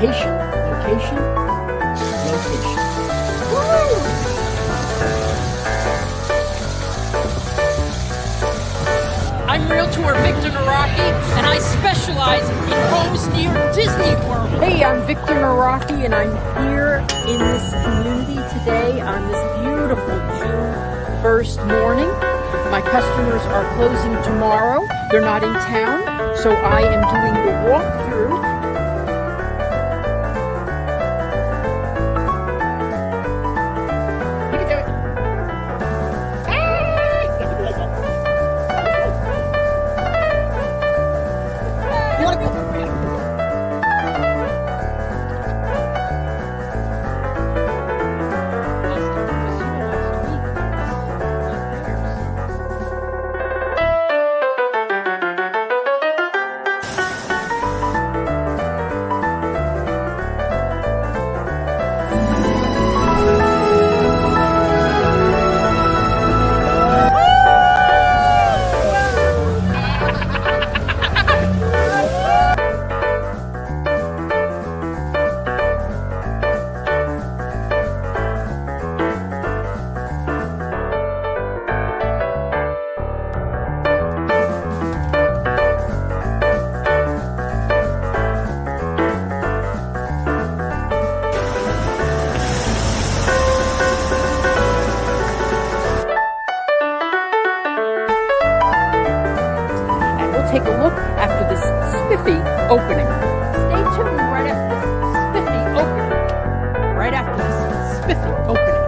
location, location, location. Woo! I'm Realtor Victor Nawrocki, and I specialize in homes near Disney World. Hey, I'm Victor Nawrocki, and I'm here in this community today on this beautiful June 1st morning. My customers are closing tomorrow. They're not in town, so I am doing the walkthrough. Take a look after this spiffy opening. Stay tuned right after this spiffy opening. Right after this spiffy opening.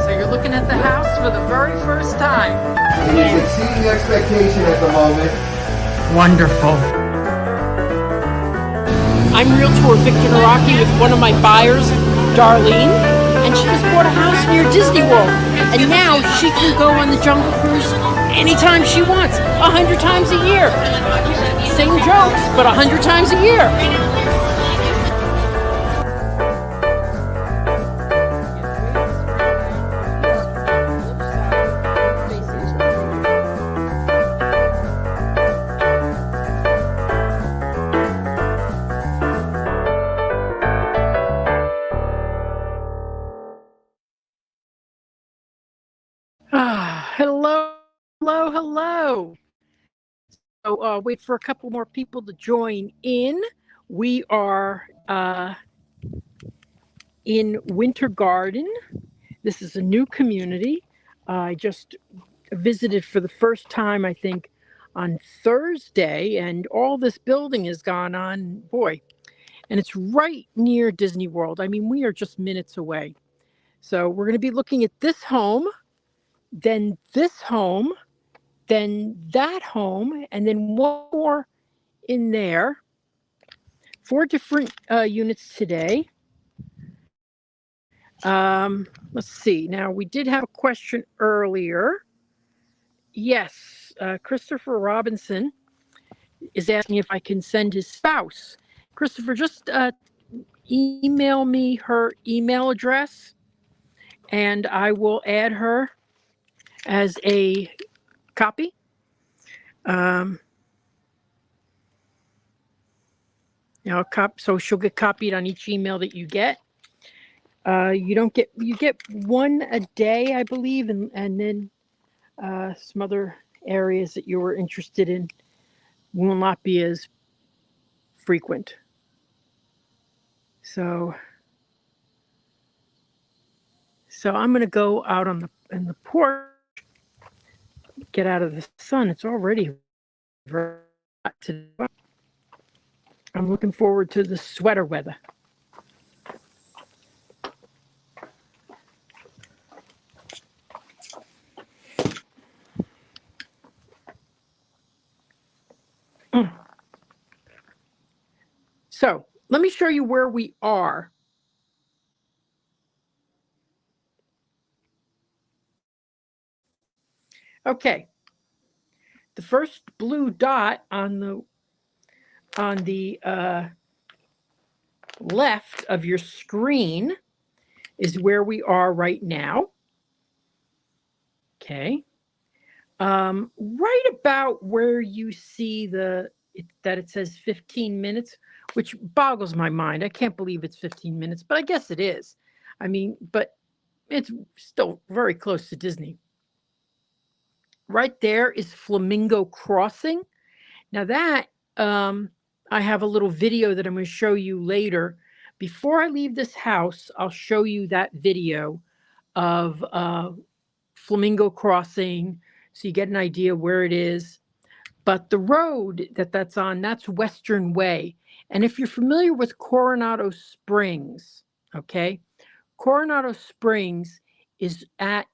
So you're looking at the house for the very first time. It is exceeding expectation at the moment. Wonderful. I'm Realtor Victor Nawrocki with one of my buyers, Darlene, and she just bought a house near Disney World. And now she can go on the Jungle Cruise anytime she wants, 100 times a year. Same jokes, but 100 times a year. Hello. So wait for a couple more people to join in. We are in Winter Garden. This is a new community. I just visited for the first time, I think, on Thursday, and all this building has gone on, boy. And it's right near Disney World. I mean, we are just minutes away. So we're going to be looking at this home, then this home, then that home, and then one more in there. 4 different units today. Let's see. Now, we did have a question earlier. Yes, Christopher Robinson is asking if I can send his spouse. Christopher, just email me her email address, and I will add her as a copy. So she'll get copied on each email that you get. You get one a day, I believe, and then some other areas that you were interested in will not be as frequent. So I'm going to go out in the porch, get out of the sun. It's already very hot today. I'm looking forward to the sweater weather. So let me show you where we are. Okay. The first blue dot on the left of your screen is where we are right now. Okay. Right about where you see the that it says 15 minutes, which boggles my mind. I can't believe it's 15 minutes, but I guess it is. I mean, but it's still very close to Disney. Right there is Flamingo Crossing. Now that I have a little video that I'm going to show you later. Before I leave this house, I'll show you that video of Flamingo Crossing so you get an idea where it is. But the road that's on, that's Western Way. And if you're familiar with Coronado Springs, okay, Coronado Springs is at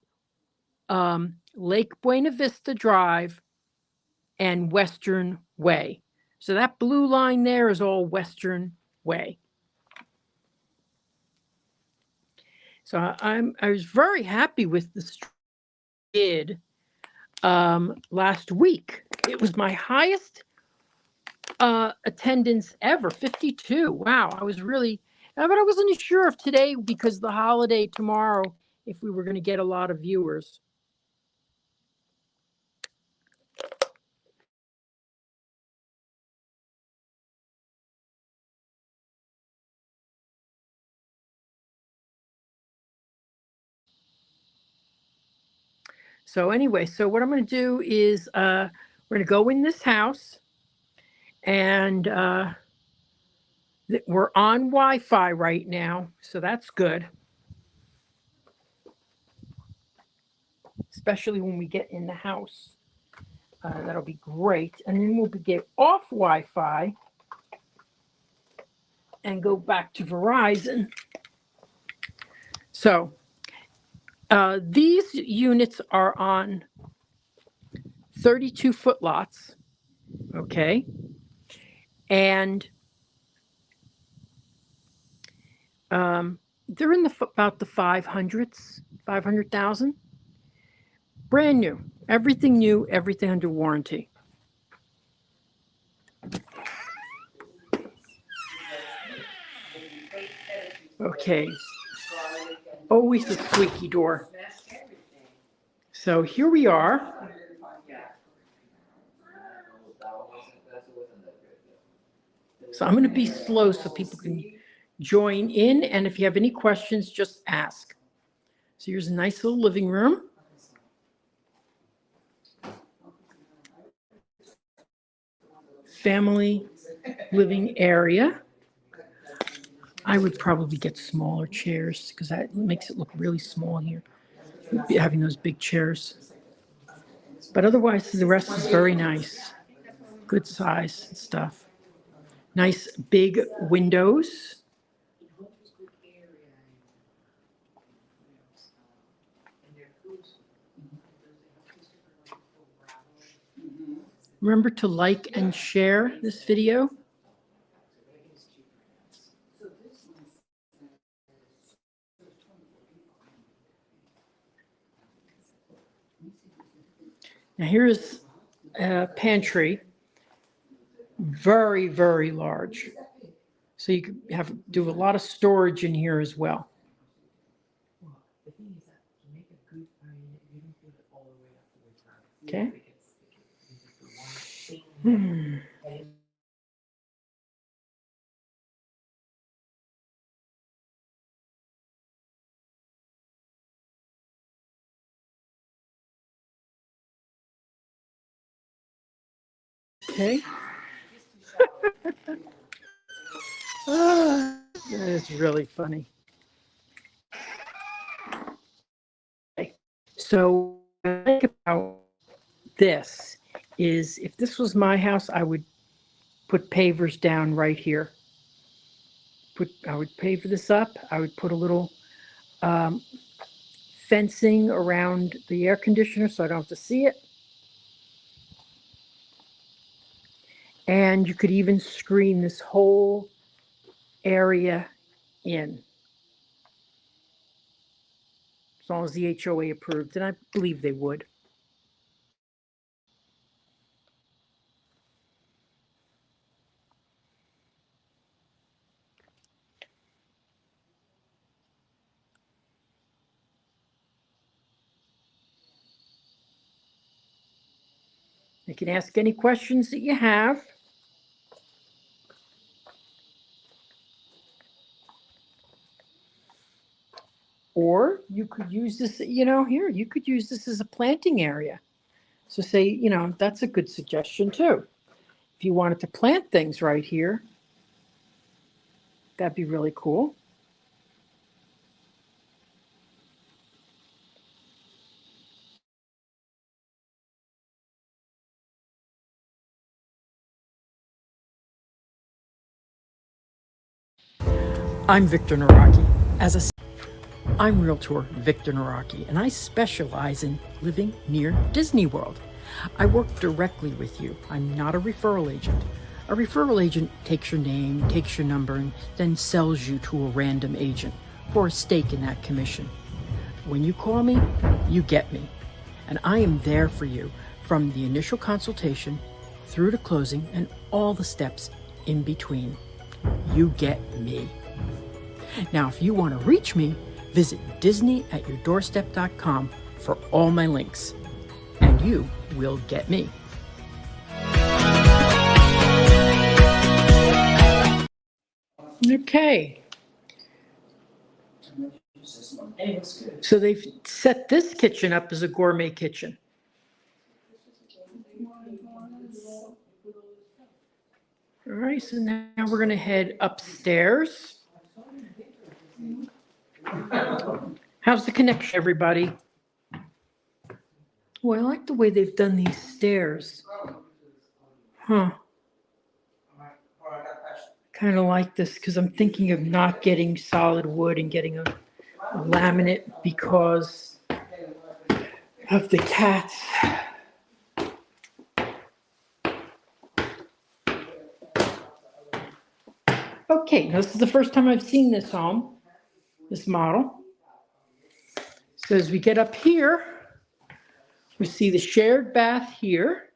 Lake Buena Vista Drive and Western Way. So that blue line there is all Western Way. So I was very happy with the did last week. It was my highest attendance ever, 52. Wow, I was really, but I wasn't sure if today, because the holiday tomorrow, if we were going to get a lot of viewers. So anyway, so what I'm going to do is we're going to go in this house, and we're on Wi-Fi right now, so that's good. Especially when we get in the house. That'll be great. And then we'll get off Wi-Fi and go back to Verizon. So these units are on 32-foot lots, okay? And they're in about the 500,000. Brand new, everything under warranty. Okay, always a squeaky door. So here we are. So I'm going to be slow so people can join in, and if you have any questions, just ask. So here's a nice little living room. Family living area. I would probably get smaller chairs because that makes it look really small here, having those big chairs. But otherwise, the rest is very nice. Good size and stuff. Nice big windows. Remember to like and share this video. Now here's a pantry, very, very large. So you could do a lot of storage in here as well. Okay. Okay. It's really funny. Okay. So what I think about this is if this was my house, I would put pavers down right here. I would paver this up. I would put a little fencing around the air conditioner so I don't have to see it. And you could even screen this whole area in, as long as the HOA approved, and I believe they would. You can ask any questions that you have. you could use this, here, you could use this as a planting area. So say, that's a good suggestion too. If you wanted to plant things right here, that'd be really cool. I'm Victor Nawrocki. I'm Realtor Victor Nawrocki, and I specialize in living near Disney World. I work directly with you. I'm not a referral agent. A referral agent takes your name, takes your number, and then sells you to a random agent for a stake in that commission. When you call me, you get me. And I am there for you from the initial consultation through to closing and all the steps in between. You get me. Now, if you want to reach me, visit disneyatyourdoorstep.com for all my links, and you will get me. Okay. So they've set this kitchen up as a gourmet kitchen. All right, so now we're going to head upstairs. How's the connection, everybody? Well, I like the way they've done these stairs. Huh. Kind of like this because I'm thinking of not getting solid wood and getting a laminate because of the cats. Okay, now this is the first time I've seen this home, this model. So as we get up here, we see the shared bath here,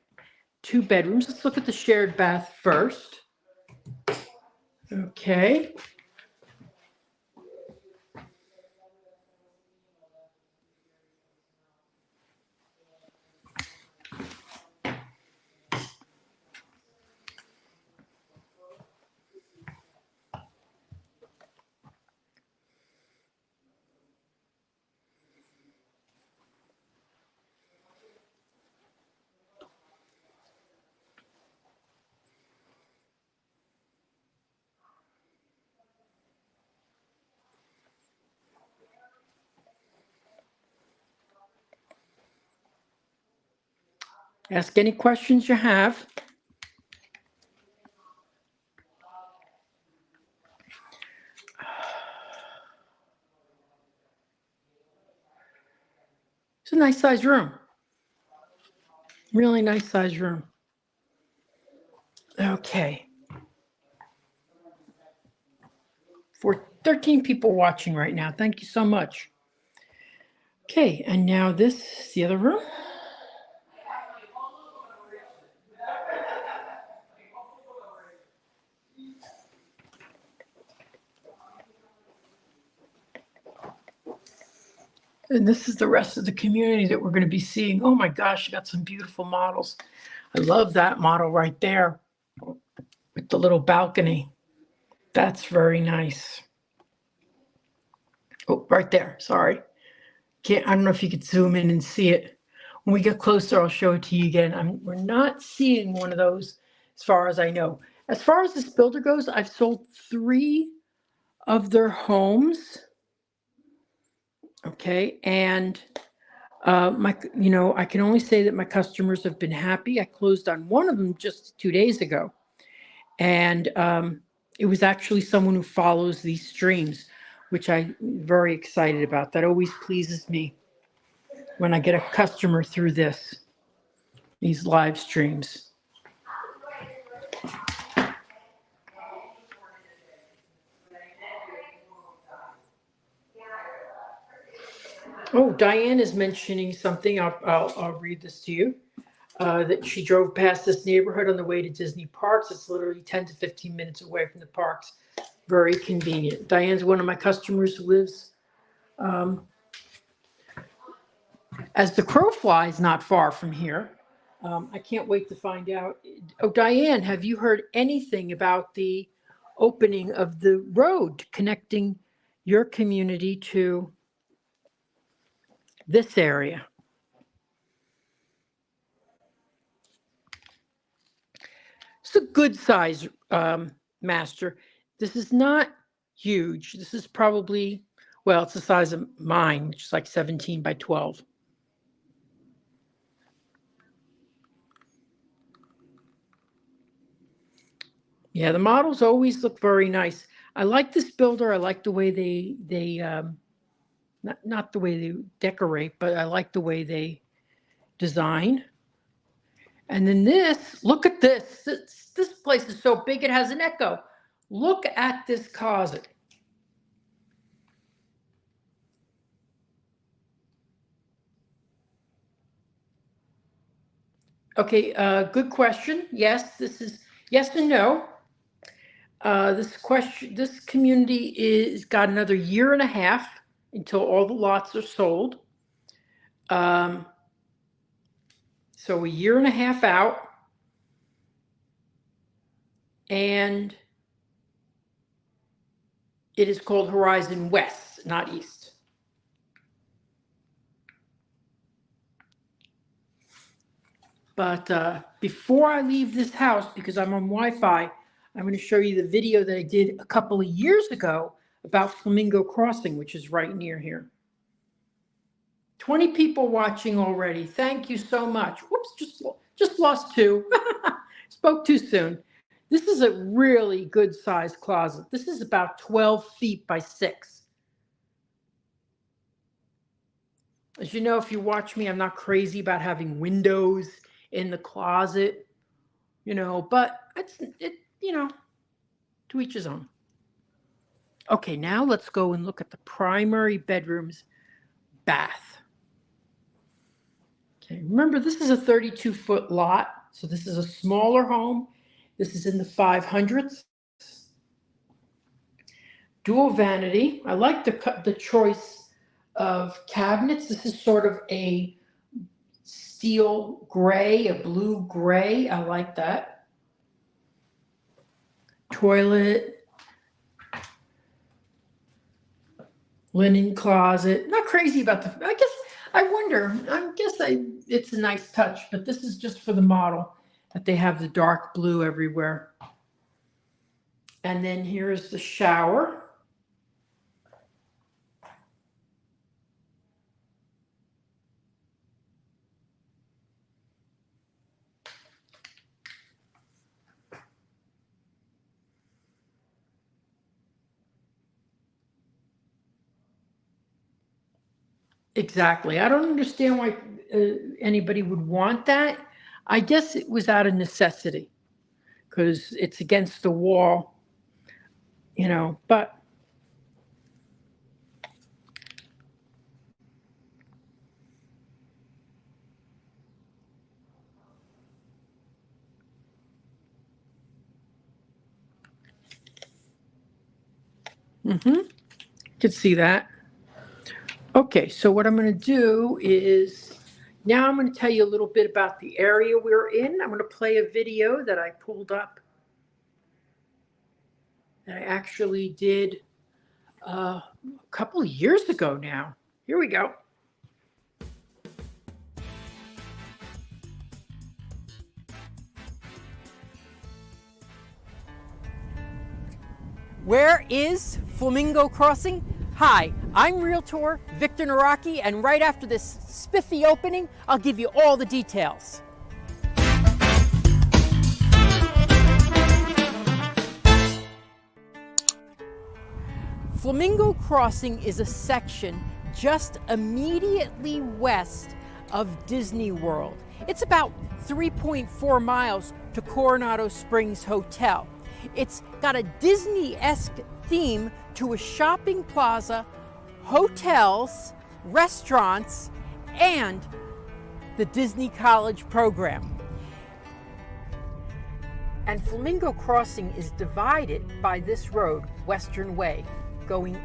2 bedrooms. Let's look at the shared bath first. Okay. Ask any questions you have. It's a nice size room. Really nice size room. Okay. For 13 people watching right now, thank you so much. Okay, and now this is the other room. And this is the rest of the community that we're going to be seeing. Oh my gosh, you got some beautiful models. I love that model right there with the little balcony. That's very nice. Oh, right there. Sorry. I don't know if you could zoom in and see it. When we get closer, I'll show it to you again. We're not seeing one of those as far as I know. As far as this builder goes, I've sold 3 of their homes. Okay, and I can only say that my customers have been happy. I closed on one of them just 2 days ago, and it was actually someone who follows these streams, which I'm very excited about. That always pleases me when I get a customer through these live streams. Oh, Diane is mentioning something. I'll read this to you. That she drove past this neighborhood on the way to Disney parks. It's literally 10 to 15 minutes away from the parks. Very convenient. Diane's one of my customers who lives, as the crow flies, not far from here. I can't wait to find out. Oh, Diane, have you heard anything about the opening of the road connecting your community to this area. It's a good size master. This is not huge. This is probably, well, it's the size of mine, which is like 17 by 12. Yeah, the models always look very nice. I like this builder. I like the way they not the way they decorate, but I like the way they design. And then this, look at this. This place is so big it has an echo. Look at this closet. Okay, good question. Yes, this is yes and no. This community is got another year and a half until all the lots are sold. So a year and a half out, and it is called Horizon West, not East. But before I leave this house, because I'm on Wi-Fi, I'm going to show you the video that I did a couple of years ago about Flamingo Crossing, which is right near here. 20 people watching already. Thank you so much. Whoops, just lost 2. Spoke too soon. This is a really good sized closet. This is about 12 feet by 6. As you know, if you watch me, I'm not crazy about having windows in the closet, but to each his own. Okay, now let's go and look at the primary bedroom's bath. Okay, remember this is a 32-foot lot, so this is a smaller home. This is in the 500s. Dual vanity. I like the choice of cabinets. This is sort of a steel gray, a blue gray. I like that. Toilet. Linen closet. Not crazy about it's a nice touch, but this is just for the model that they have the dark blue everywhere. And then here's the shower. Exactly. I don't understand why anybody would want that. I guess it was out of necessity because it's against the wall, but could see that. Okay, so what I'm going to do is now I'm going to tell you a little bit about the area we're in. I'm going to play a video that I pulled up that I actually did a couple of years ago now. Here we go. Where is Flamingo Crossing? Hi, I'm Realtor Victor Nawrocki, and right after this spiffy opening, I'll give you all the details. Flamingo Crossing is a section just immediately west of Disney World. It's about 3.4 miles to Coronado Springs Hotel. It's got a Disney-esque theme to a shopping plaza, hotels, restaurants, and the Disney College program. And Flamingo Crossing is divided by this road, Western Way. Going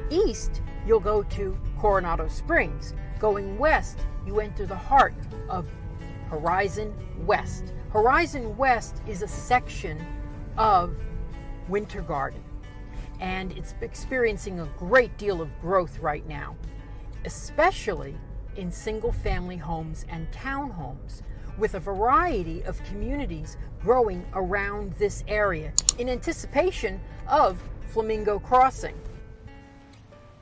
east, you'll go to Coronado Springs. Going west, you enter the heart of Horizon West. Horizon West is a section of Winter Garden, and it's experiencing a great deal of growth right now, especially in single-family homes and townhomes, with a variety of communities growing around this area in anticipation of Flamingo Crossing.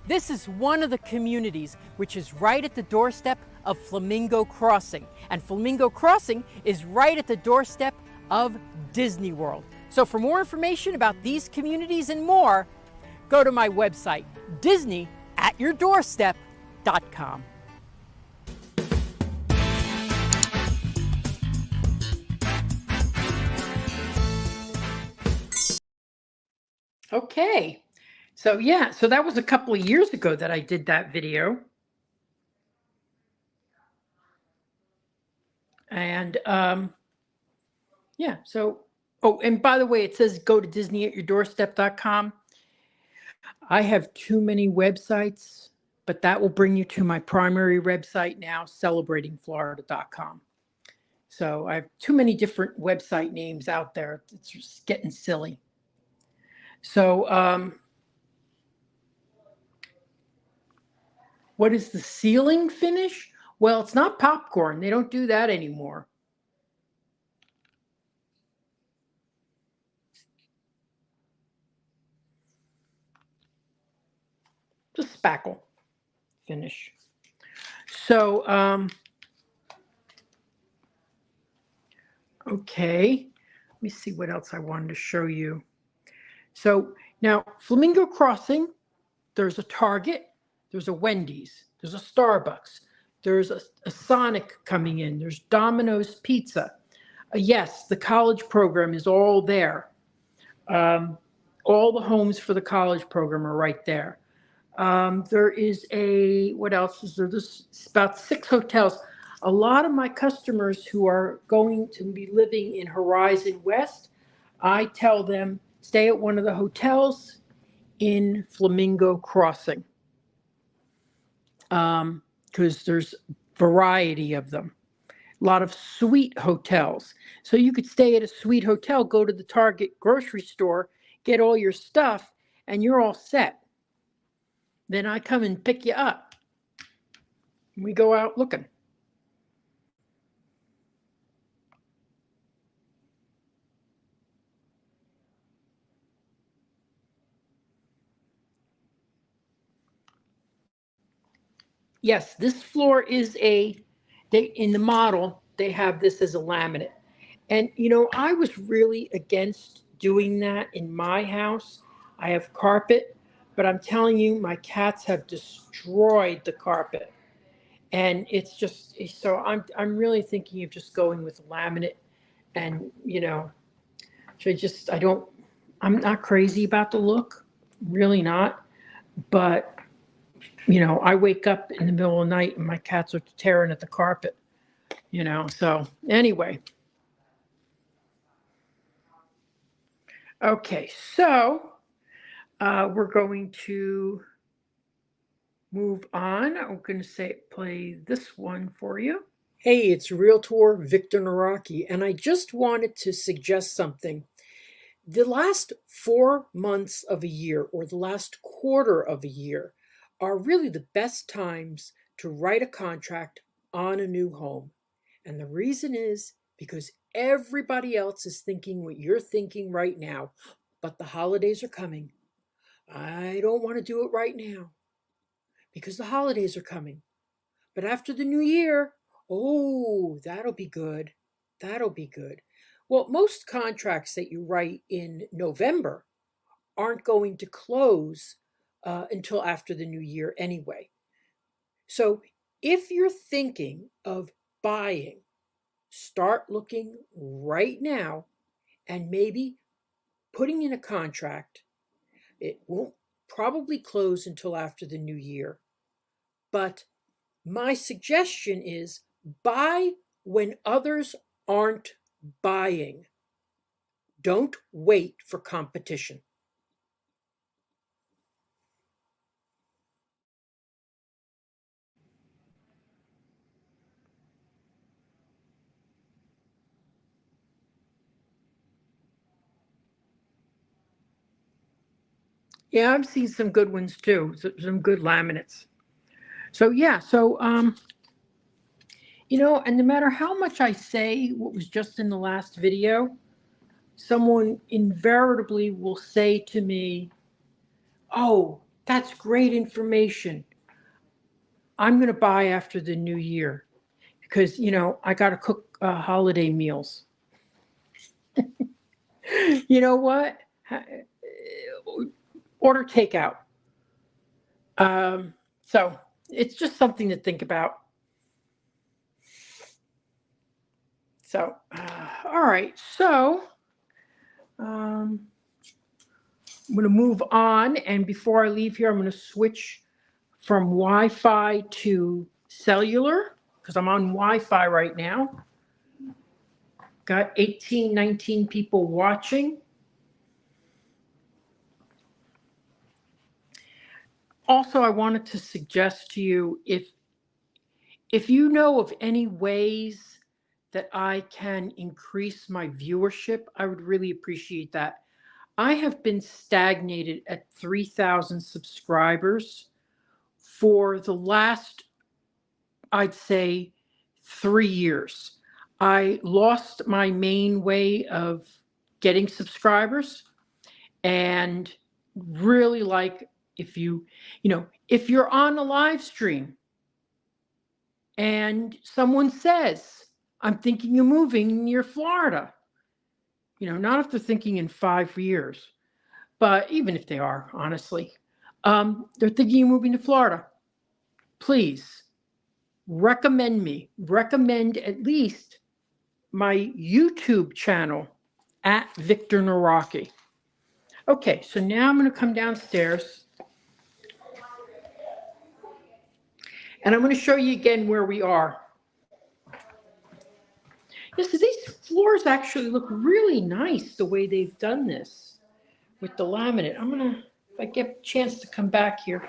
This is one of the communities which is right at the doorstep of Flamingo Crossing. And Flamingo Crossing is right at the doorstep of Disney World. So for more information about these communities and more, go to my website, disneyatyourdoorstep.com. Okay, so yeah, so that was a couple of years ago that I did that video. And yeah, so, oh, and by the way, it says go to disneyatyourdoorstep.com. I have too many websites, but that will bring you to my primary website now, celebratingflorida.com. So I have too many different website names out there. It's just getting silly. So what is the ceiling finish? Well, it's not popcorn. They don't do that anymore. Just spackle finish. So, okay, let me see what else I wanted to show you. So now Flamingo Crossing, there's a Target, there's a Wendy's, there's a Starbucks, there's a Sonic coming in, there's Domino's Pizza. Yes, the college program is all there. All the homes for the college program are right there. There is what else is there? There's about 6 hotels. A lot of my customers who are going to be living in Horizon West, I tell them stay at one of the hotels in Flamingo Crossing, because there's variety of them. A lot of suite hotels. So you could stay at a suite hotel, go to the Target grocery store, get all your stuff, and you're all set. Then I come and pick you up. We go out looking. Yes, this floor is in the model, they have this as a laminate. And, you know, I was really against doing that in my house. I have carpet, but I'm telling you, my cats have destroyed the carpet. And it's just, so I'm really thinking of just going with laminate. And, you know, I'm not crazy about the look, really not. But, you know, I wake up in the middle of the night and my cats are tearing at the carpet, you know. So anyway. Okay, so we're going to move on. I'm going to play this one for you. Hey, it's Realtor Victor Nawrocki, and I just wanted to suggest something. The last 4 months of a year, or the last quarter of a year, are really the best times to write a contract on a new home. And the reason is because everybody else is thinking what you're thinking right now, but the holidays are coming. I don't want to do it right now because the holidays are coming. But after the new year, oh, that'll be good. That'll be good. Well, most contracts that you write in November aren't going to close until after the new year anyway. So if you're thinking of buying, start looking right now and maybe putting in a contract. It won't probably close until after the new year. But my suggestion is buy when others aren't buying. Don't wait for competition. Yeah, I've seen some good ones too, some good laminates. So yeah, so You know, and no matter how much I say what was just in the last video, someone invariably will say to me, oh, that's great information. I'm going to buy after the new year because, you know, I got to cook holiday meals. You know what? Order takeout. So it's just something to think about. So, all right. So I'm going to move on. And before I leave here, I'm going to switch from Wi-Fi to cellular because I'm on Wi-Fi right now. Got 18, 19 people watching. Also, I wanted to suggest to you, if you know of any ways that I can increase my viewership, I would really appreciate that. I have been stagnated at 3,000 subscribers for the last, I'd say, 3 years. I lost my main way of getting subscribers, and really like if if you're on a live stream and someone says, I'm thinking of moving near Florida, not if they're thinking in 5 years, but even if they are, honestly, they're thinking of moving to Florida, please recommend at least my YouTube channel at victornawrocki. Okay, so now I'm going to come downstairs and I'm going to show you again where we are. Yes, so these floors actually look really nice the way they've done this with the laminate. If I get a chance to come back here,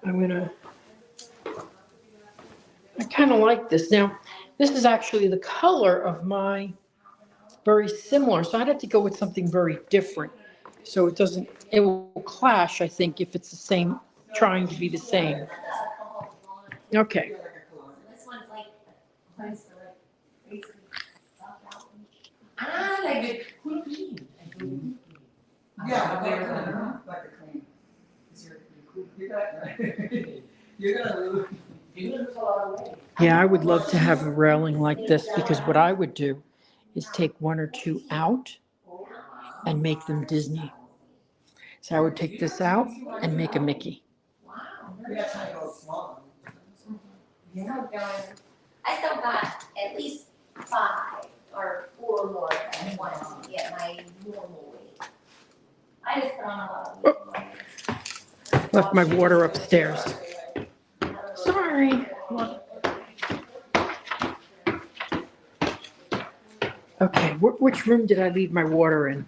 I kind of like this. Now, this is actually the color of my very similar, so I'd have to go with something very different. So it will clash, I think, if it's the same, trying to be the same. Okay. Yeah, I would love to have a railing like this because what I would do is take one or two out and make them Disney. So I would take this out and make a Mickey. I still got at least 5 or 4 more that I want to get my normal weight. I just put on a lot of weight. Left my water upstairs. Sorry. Okay, which room did I leave my water in?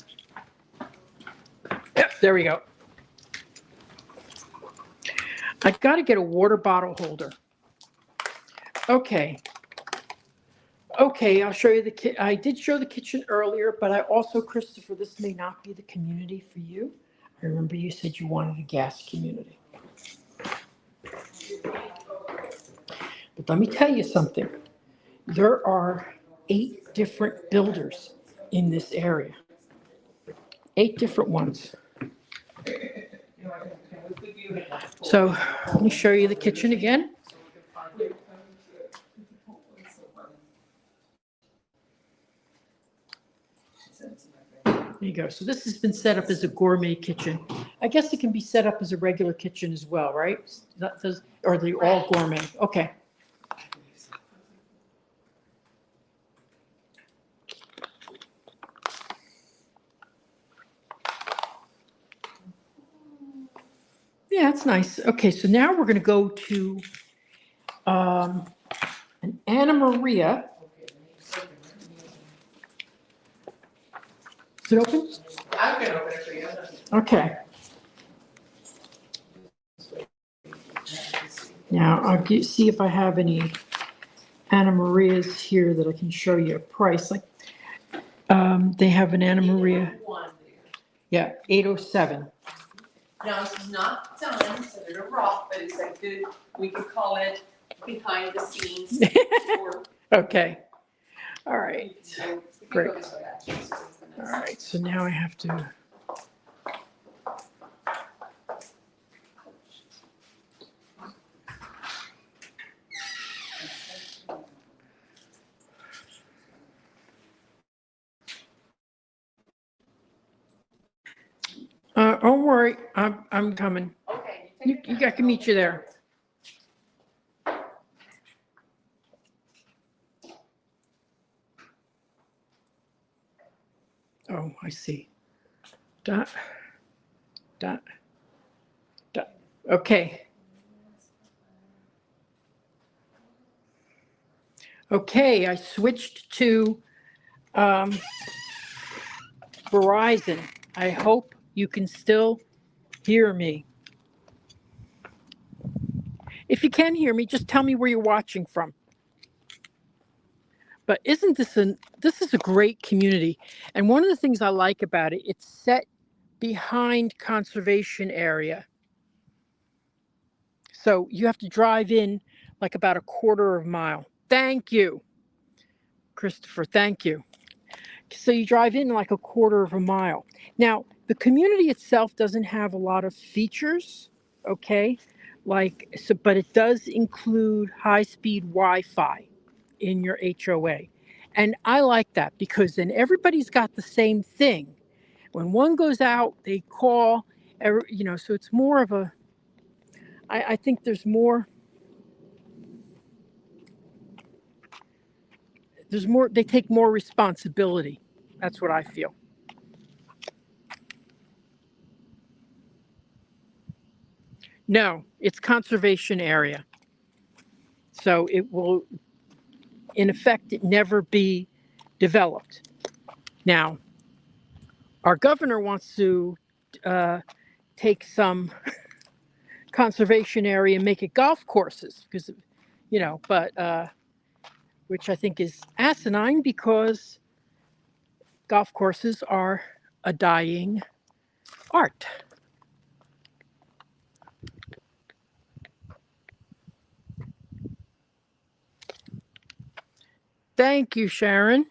Yep, there we go. I got to get a water bottle holder. Okay, I'll show you I did show the kitchen earlier, but I also, Christopher, this may not be the community for you. I remember you said you wanted a gas community. But let me tell you something. There are 8 different builders in this area. 8 different ones. So let me show you the kitchen again. There you go. So this has been set up as a gourmet kitchen. I guess it can be set up as a regular kitchen as well, right? Or are they all gourmet? Okay. Yeah, it's nice. Okay, so now we're going to go to an Anna Maria. Is it open? I can open it for you. Okay. Now I'll see if I have any Anna Marias here that I can show you a price. Like they have an Anna Maria. Yeah, 807. Now, this is not done, so they're rough, but it's a good, we could call it behind the scenes. Okay. All right. We can Great. go this way, actually. So it's the All nice- right. So now I have to. Don't worry. I'm coming. Okay. I can meet you there. Oh, I see. Dot, dot, dot. Okay. Okay, I switched to Verizon. I hope you can still hear me. If you can hear me, just tell me where you're watching from. But this is a great community. And one of the things I like about it, it's set behind conservation area. So you have to drive in like about a quarter of a mile. Thank you, Christopher. Thank you. So you drive in like a quarter of a mile. Now, the community itself doesn't have a lot of features, okay? But it does include high-speed Wi-Fi in your HOA. And I like that because then everybody's got the same thing. When one goes out, they call, so it's more of a, I think there's more, they take more responsibility. That's what I feel. No, it's conservation area. So it will, in effect, it never be developed. Now, our governor wants to take some conservation area and make it golf courses because, but which I think is asinine because golf courses are a dying art. Thank you, Sharon.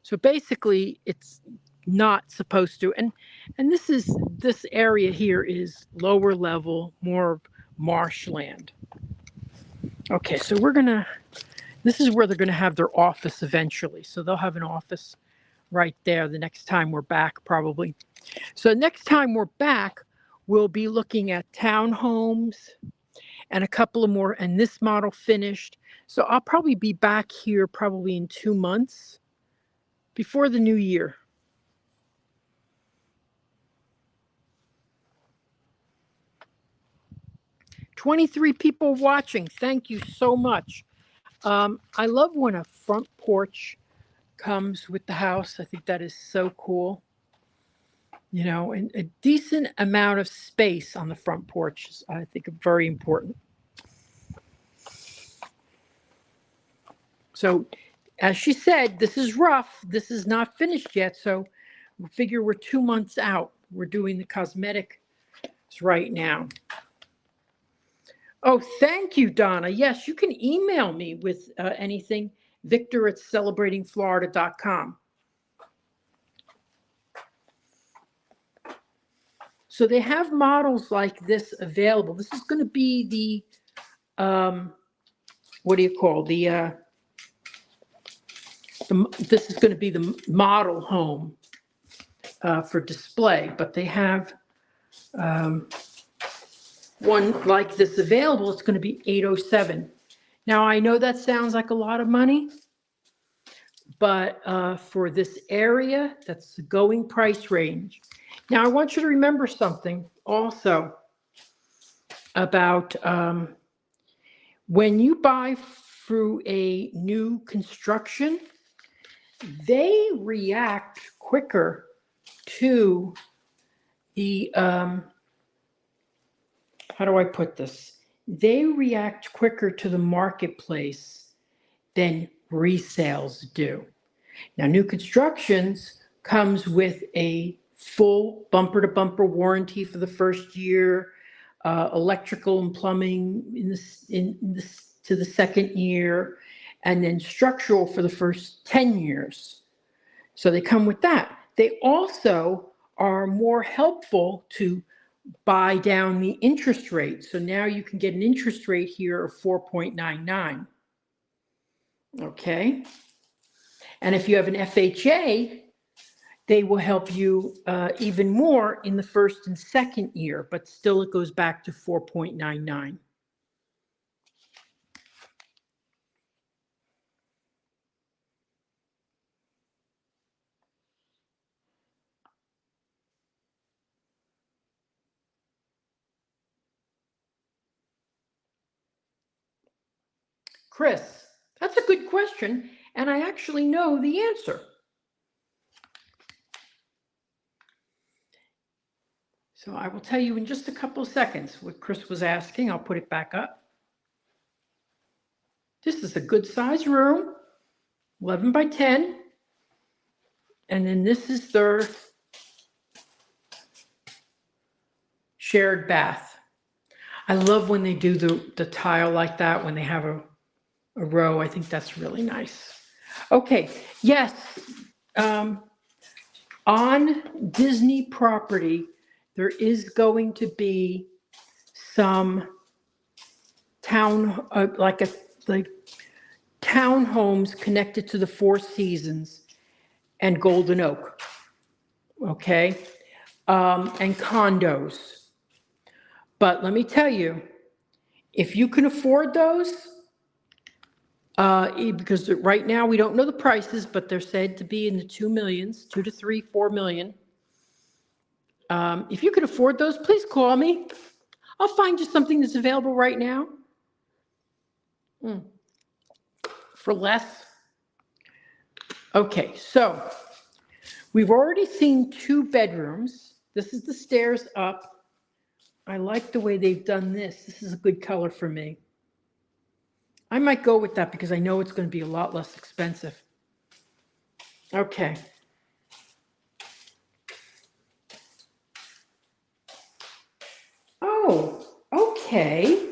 So basically, it's not supposed to, and this area here is lower level, more marshland. Okay, so this is where they're gonna have their office eventually. So they'll have an office right there the next time we're back, probably. So next time we're back, we'll be looking at townhomes and a couple of more, and this model finished. So I'll probably be back here probably in 2 months before the new year. $23 people watching. Thank you so much. I love when a front porch comes with the house. I think that is so cool. And a decent amount of space on the front porch is, I think, very important. So, as she said, this is rough. This is not finished yet. So, we figure we're 2 months out. We're doing the cosmetics right now. Oh, thank you, Donna. Yes, you can email me with anything, victor@celebratingflorida.com. So they have models like this available. This is going to be the, what do you call this is going to be the model home for display, but they have one like this available. It's going to be $807. Now I know that sounds like a lot of money, but for this area, that's the going price range. Now I want you to remember something also about when you buy through a new construction, they react quicker to the, how do I put this? They react quicker to the marketplace than resales do. Now, new constructions comes with a full bumper-to-bumper warranty for the first year, electrical and plumbing in the to the second year, and then structural for the first 10 years. So they come with that. They also are more helpful to buy down the interest rate. So now you can get an interest rate here of 4.99. Okay. And if you have an FHA, they will help you even more in the first and second year, but still it goes back to 4.99. Chris, that's a good question, and I actually know the answer. So I will tell you in just a couple of seconds what Chris was asking. I'll put it back up. This is a good size room, 11 by 10. And then this is their shared bath. I love when they do the tile like that, when they have a row. I think that's really nice. Okay, yes, on Disney property, there is going to be some like townhomes connected to the Four Seasons and Golden Oak, okay, and condos. But let me tell you, if you can afford those, because right now we don't know the prices, but they're said to be in the 2 millions, 2 to 3, 4 million. If you can afford those, please call me. I'll find you something that's available right now for less. Okay, so we've already seen 2 bedrooms. This is the stairs up. I like the way they've done this. This is a good color for me. I might go with that because I know it's going to be a lot less expensive. Okay. Oh, okay.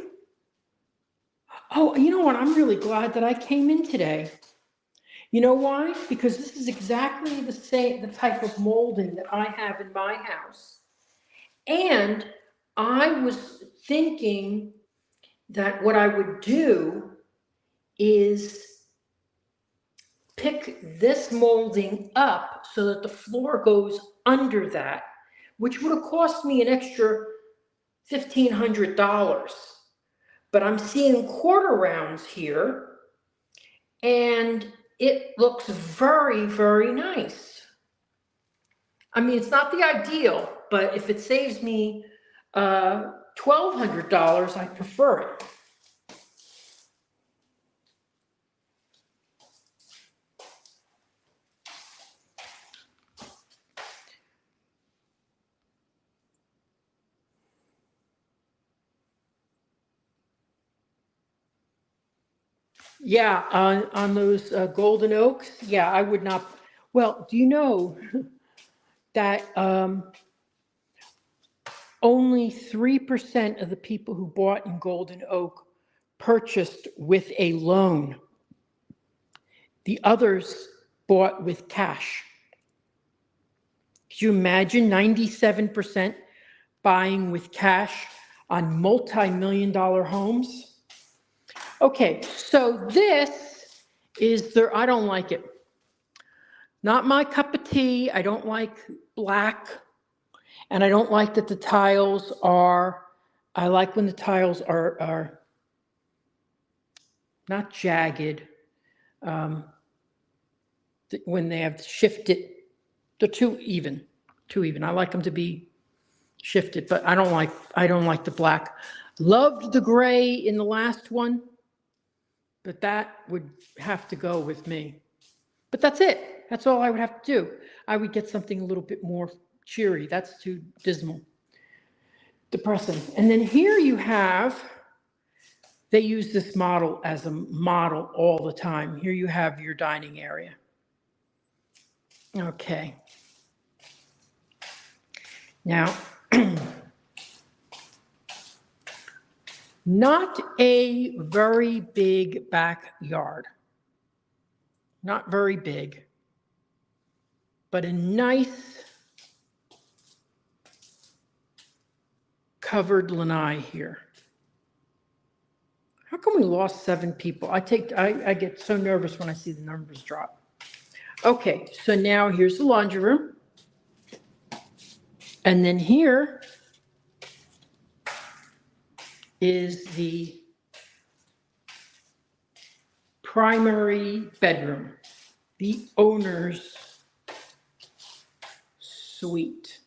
Oh, you know what? I'm really glad that I came in today. You know why? Because this is exactly the type of molding that I have in my house. And I was thinking that what I would do is pick this molding up so that the floor goes under that, which would have cost me an extra $1,500. But I'm seeing quarter rounds here, and it looks very, very nice. I mean, it's not the ideal, but if it saves me $1,200, I prefer it. Yeah, on those golden oaks, yeah, I would not. Well, do you know that only 3% of the people who bought in Golden Oak purchased with a loan? The others bought with cash. Could you imagine 97% buying with cash on multi-million-dollar homes? Okay, so this is I don't like it. Not my cup of tea. I don't like black. And I don't like that the tiles are, I like when the tiles are not jagged, when they have shifted, they're too even. I like them to be shifted, but I don't like the black. Loved the gray in the last one, but that would have to go with me. But that's it. That's all I would have to do. I would get something a little bit more cheery. That's too dismal, depressing. And then here you have, they use this model as a model all the time. Here you have your dining area. Okay. Now, Not a very big backyard. Not very big, but a nice covered lanai here. How come we lost 7 people? I get so nervous when I see the numbers drop. Okay, so now here's the laundry room. And then here is the primary bedroom, the owner's suite.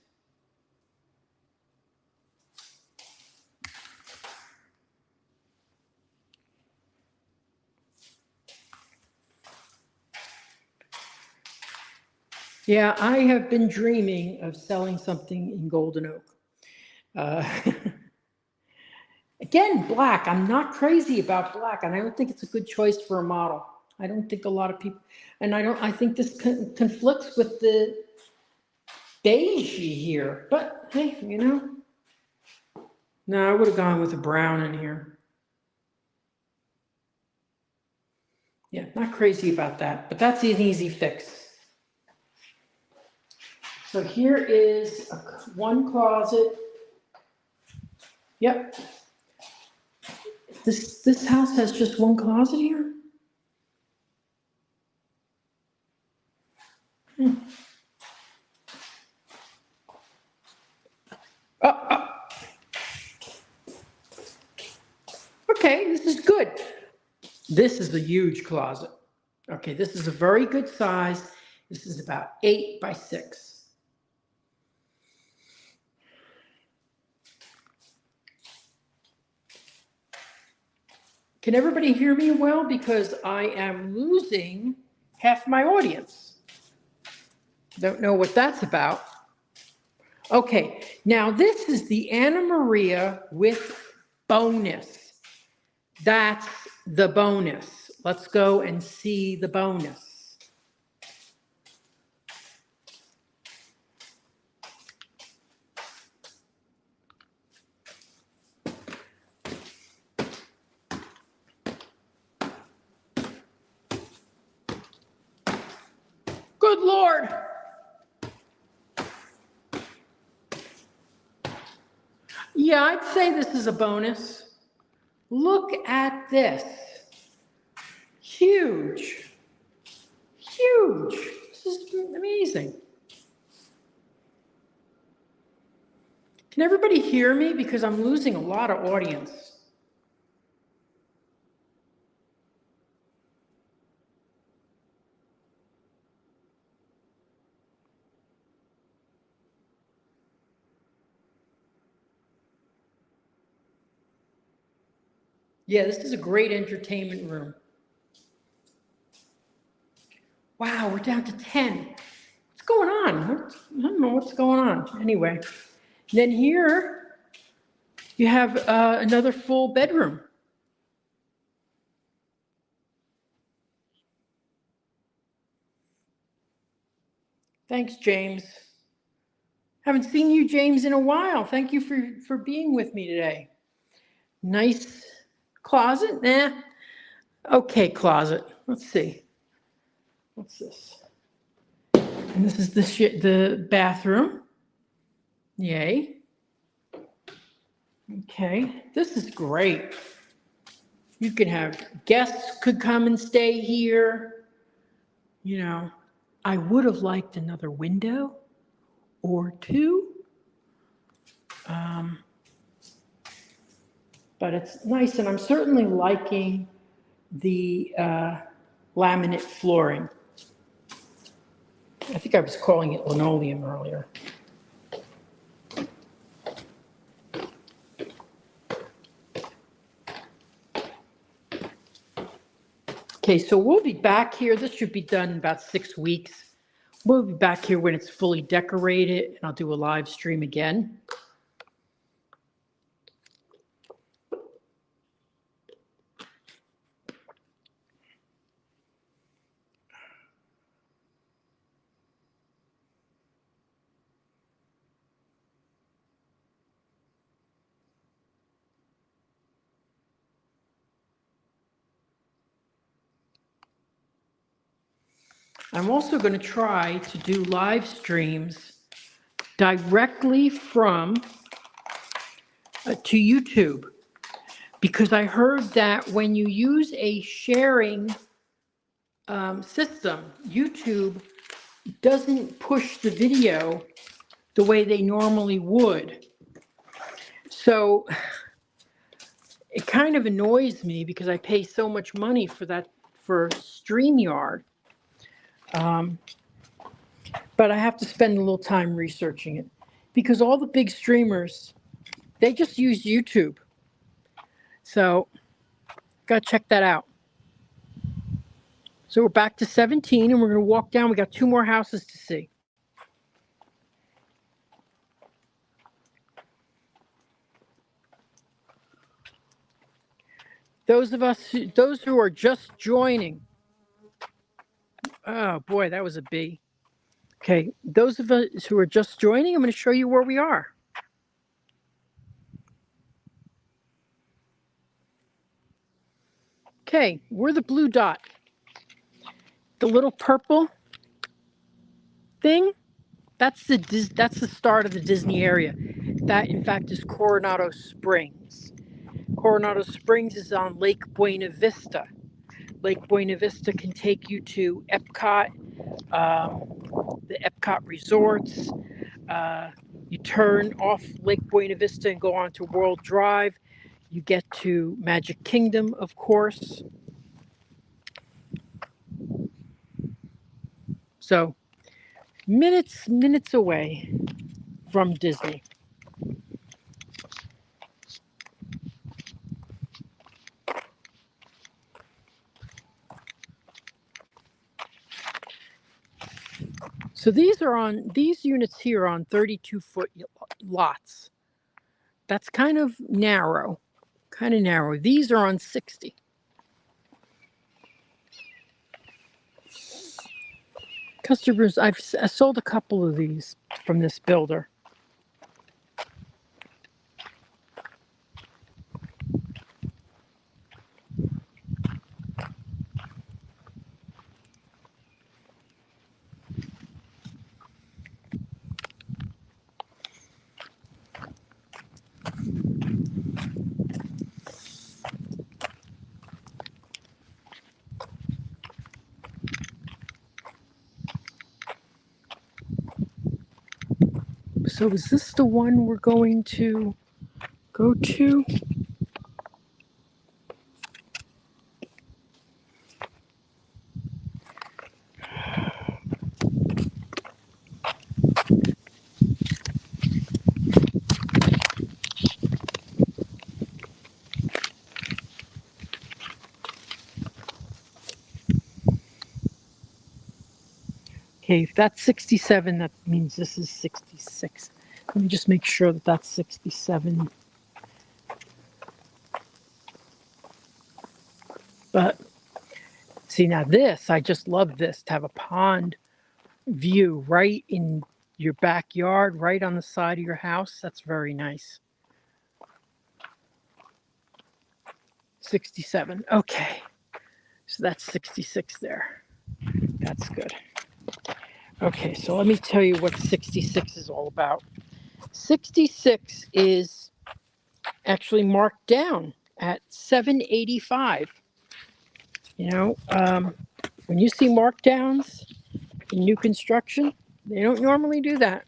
Yeah, I have been dreaming of selling something in Golden Oak. Again, black. I'm not crazy about black, and I don't think it's a good choice for a model. I don't think a lot of people, and I think this conflicts with the beige here, but hey, you know. No, I would have gone with a brown in here. Yeah, not crazy about that, but that's an easy fix. So here is one closet. Yep. This house has just one closet here? Oh. Okay, this is good. This is a huge closet. Okay, this is a very good size. This is about 8 by 6. Can everybody hear me well? Because I am losing half my audience. Don't know what that's about. Okay, now this is the Anna Maria with bonus. That's the bonus. Let's go and see the bonus. Good Lord. Yeah, I'd say this is a bonus. Look at this. Huge. Huge. This is amazing. Can everybody hear me? Because I'm losing a lot of audience. Yeah, this is a great entertainment room. Wow, we're down to 10. What's going on? I don't know what's going on. Anyway, then here you have another full bedroom. Thanks, James. Haven't seen you, James, in a while. Thank you for being with me today. Nice closet. Okay, closet. Let's see. What's this? And this is the bathroom. Yay. Okay, this is great. You can have guests could come and stay here. You know, I would have liked another window or 2. But it's nice, and I'm certainly liking the laminate flooring. I think I was calling it linoleum earlier. Okay, so we'll be back here. This should be done in about 6 weeks. We'll be back here when it's fully decorated, and I'll do a live stream again. I'm also going to try to do live streams directly from to YouTube, because I heard that when you use a sharing system, YouTube doesn't push the video the way they normally would. So it kind of annoys me because I pay so much money for that, for StreamYard. But I have to spend a little time researching it, because all the big streamers, they just use YouTube. So got to check that out. So we're back to 17 and we're going to walk down. We got 2 more houses to see. Those who are just joining. Oh boy, that was a B. Okay, those of us who are just joining, I'm going to show you where we are. Okay, we're the blue dot. The little purple thing, that's the start of the Disney area. That, in fact, is Coronado Springs. Coronado Springs is on Lake Buena Vista. Lake Buena Vista can take you to Epcot, the Epcot resorts. You turn off Lake Buena Vista and go on to World Drive. You get to Magic Kingdom, of course. So minutes away from Disney. So these units here are on 32-foot lots. That's kind of narrow. These are on 60. Customers, I sold a couple of these from this builder. So is this the one we're going to go to? Okay, if that's 67, that means this is 66. Let me just make sure that that's 67. But see, now this, I just love this, to have a pond view right in your backyard, right on the side of your house. That's very nice. 67. Okay. So that's 66 there. That's good. Okay, so let me tell you what 66 is all about. 66 is actually marked down at 785. You know, when you see markdowns in new construction, they don't normally do that.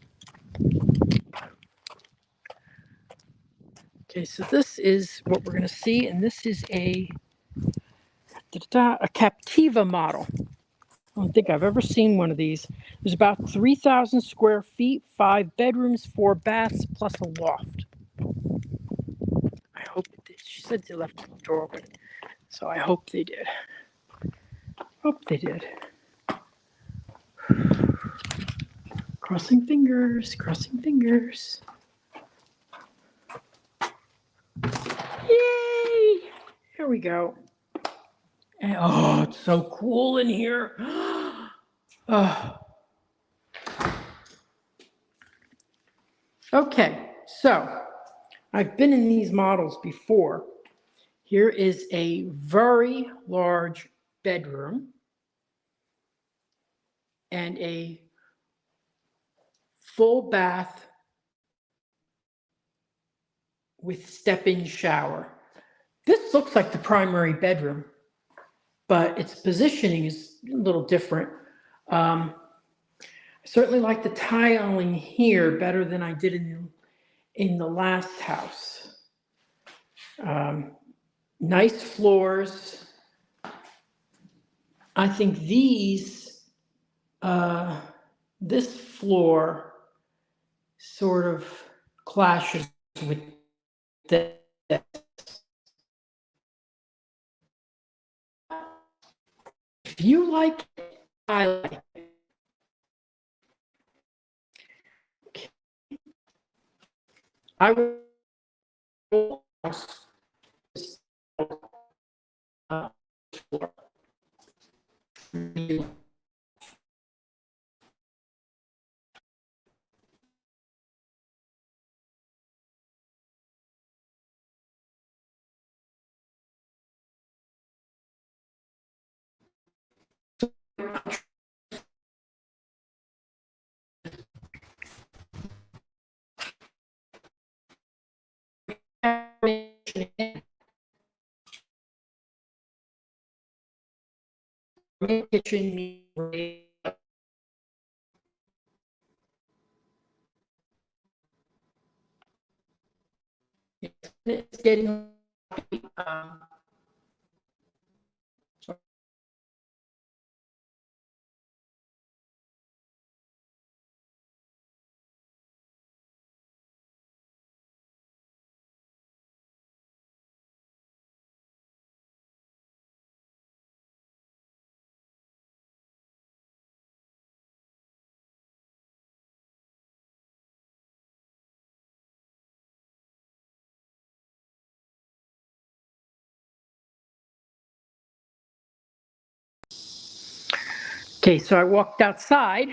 Okay, so this is what we're going to see, and this is a Captiva model. I don't think I've ever seen one of these. There's about 3,000 square feet, 5 bedrooms, 4 baths, plus a loft. I hope it did. She said they left the door open, so I hope they did. Hope they did. Crossing fingers, crossing fingers. Yay! Here we go. And, oh, it's so cool in here. Oh. Okay, so I've been in these models before. Here is a very large bedroom. and a full bath with step-in shower. This looks like the primary bedroom, but its positioning is a little different. I certainly like the tiling here better than I did in the last house. Nice floors. I think this floor sort of clashes with this. If you like it, I like it. I will kitchen. It's getting okay, so I walked outside,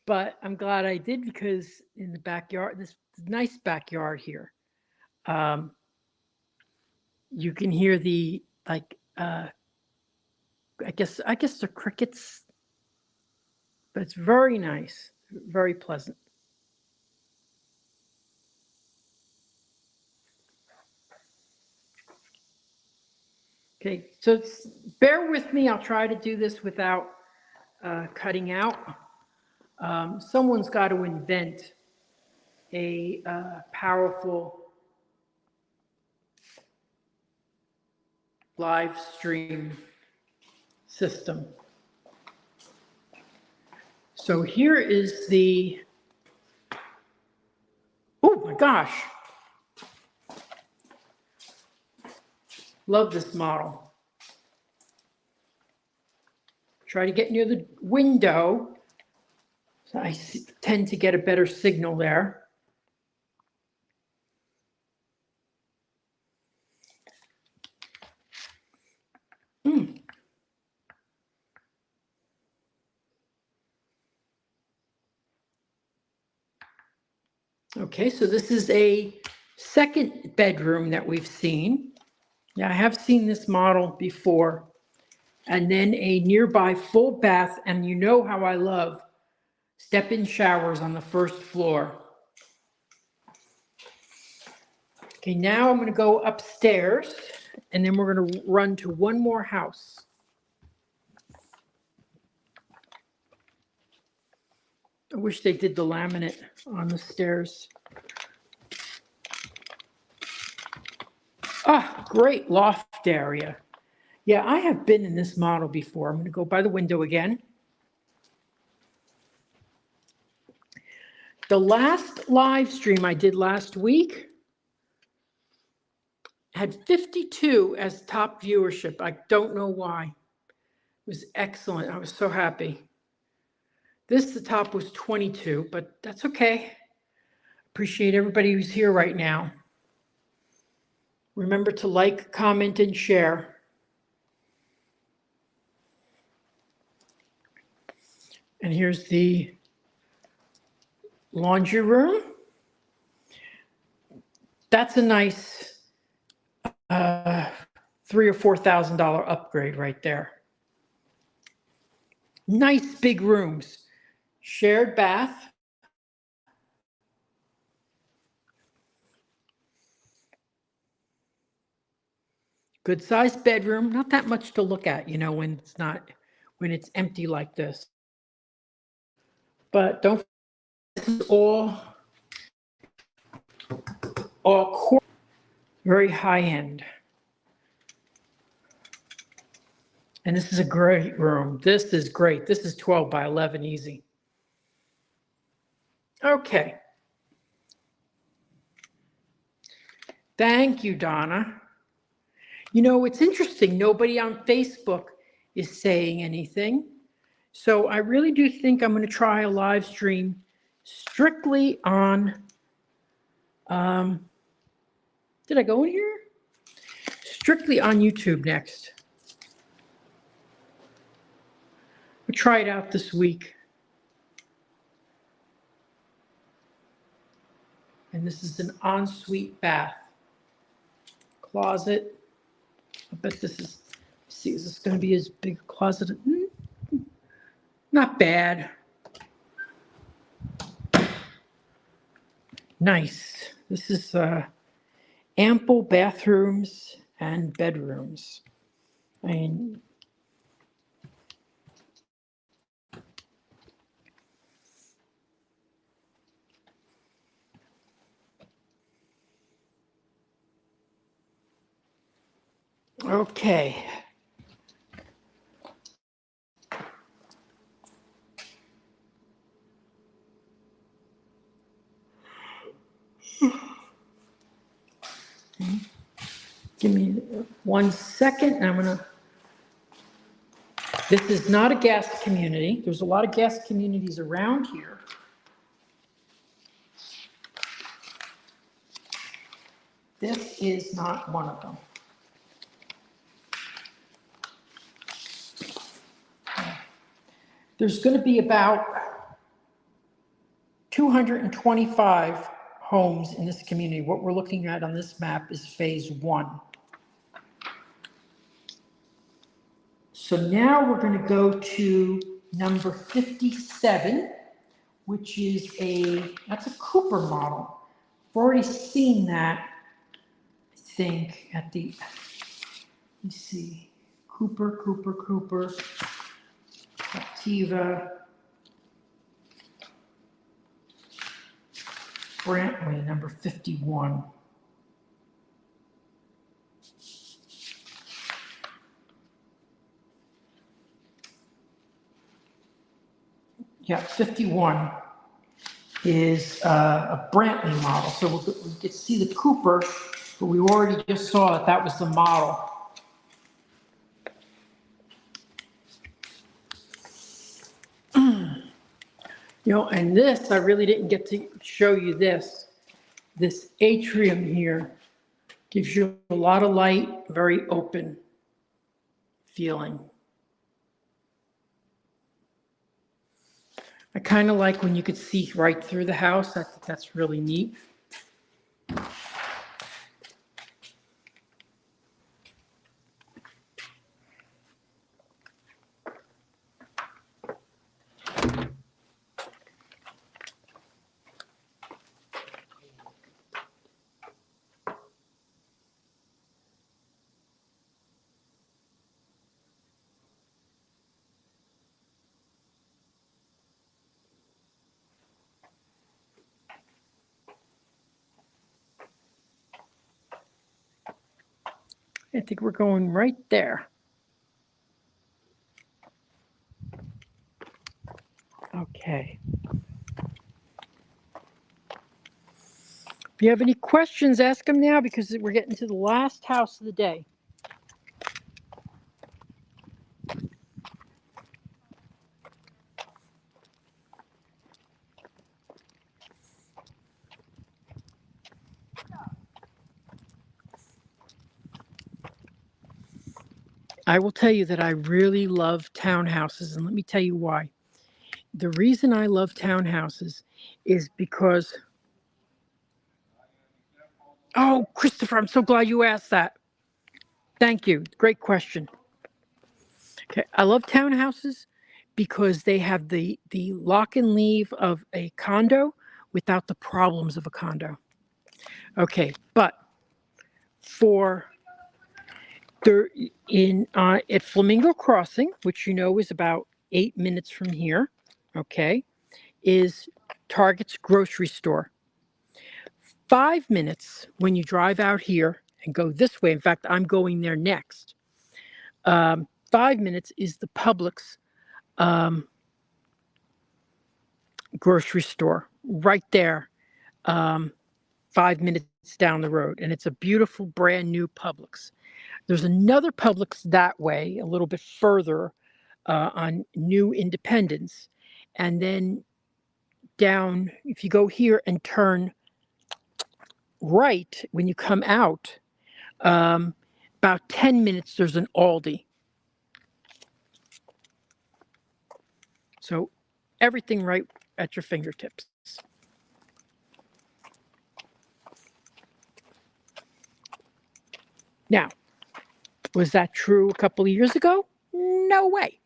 but I'm glad I did because in the backyard, this nice backyard here, you can hear the I guess they're crickets, but it's very nice, very pleasant. Okay, so bear with me. I'll try to do this without cutting out. Someone's got to invent a powerful live stream system. So here is the, oh my gosh. Love this model. Try to get near the window. So I tend to get a better signal there. Okay, so this is a second bedroom that we've seen. Yeah, I have seen this model before. And then a nearby full bath, and you know how I love step-in showers on the first floor. Okay, now I'm going to go upstairs, and then we're going to run to one more house. I wish they did the laminate on the stairs. Ah, great loft area. Yeah, I have been in this model before. I'm going to go by the window again. The last live stream I did last week had 52 as top viewership. I don't know why. It was excellent. I was so happy. The top was 22, but that's okay. Appreciate everybody who's here right now. Remember to like, comment, and share. And here's the laundry room. That's a nice $3,000 or $4,000 upgrade right there. Nice big rooms. Shared bath. Good sized bedroom. Not that much to look at, when it's empty like this. But don't, this is all very high end. And this is a great room. This is great. This is 12 by 11 easy. Okay. Thank you, Donna. It's interesting. Nobody on Facebook is saying anything. So I really do think I'm going to try a live stream strictly on, did I go in here? Strictly on YouTube next. We'll try it out this week. And this is an ensuite bath. Closet. I bet this is, see, is this going to be as big a closet? Not bad. Nice. This is ample bathrooms and bedrooms. Okay. Give me 1 second. This is not a guest community. There's a lot of guest communities around here. This is not one of them. There's going to be about 225 homes in this community. What we're looking at on this map is phase 1. So now we're going to go to number 57, which is that's a Cooper model. I've already seen that, I think, at the, let me see, Cooper, Activa, Brantley, number 51. Yeah, 51 is a Brantley model. So we get to see the Cooper, but we already just saw that was the model. And this, I really didn't get to show you this. This atrium here gives you a lot of light, very open feeling. I kind of like when you could see right through the house. I think that's really neat. I think we're going right there. Okay. If you have any questions, ask them now because we're getting to the last house of the day. I will tell you that I really love townhouses, and let me tell you why. The reason I love townhouses is because, oh, Christopher, I'm so glad you asked that. Thank you. Great question. Okay, I love townhouses because they have the lock and leave of a condo without the problems of a condo. Okay, but for there at Flamingo Crossing, which you know is about 8 minutes from here, okay, is Target's grocery store. 5 minutes when you drive out here and go this way. In fact, I'm going there next. 5 minutes is the Publix grocery store right there. 5 minutes down the road, and it's a beautiful brand new Publix. There's another Publix that way, a little bit further on New Independence, and then down, if you go here and turn right when you come out, about 10 minutes, there's an Aldi. So everything right at your fingertips. Now, was that true a couple of years ago? No way.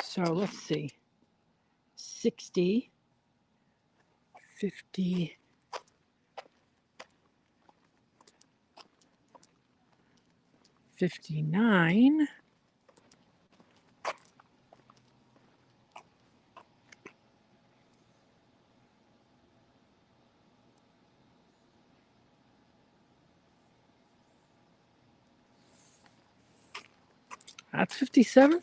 So let's see. 60, 50, 59. That's 57.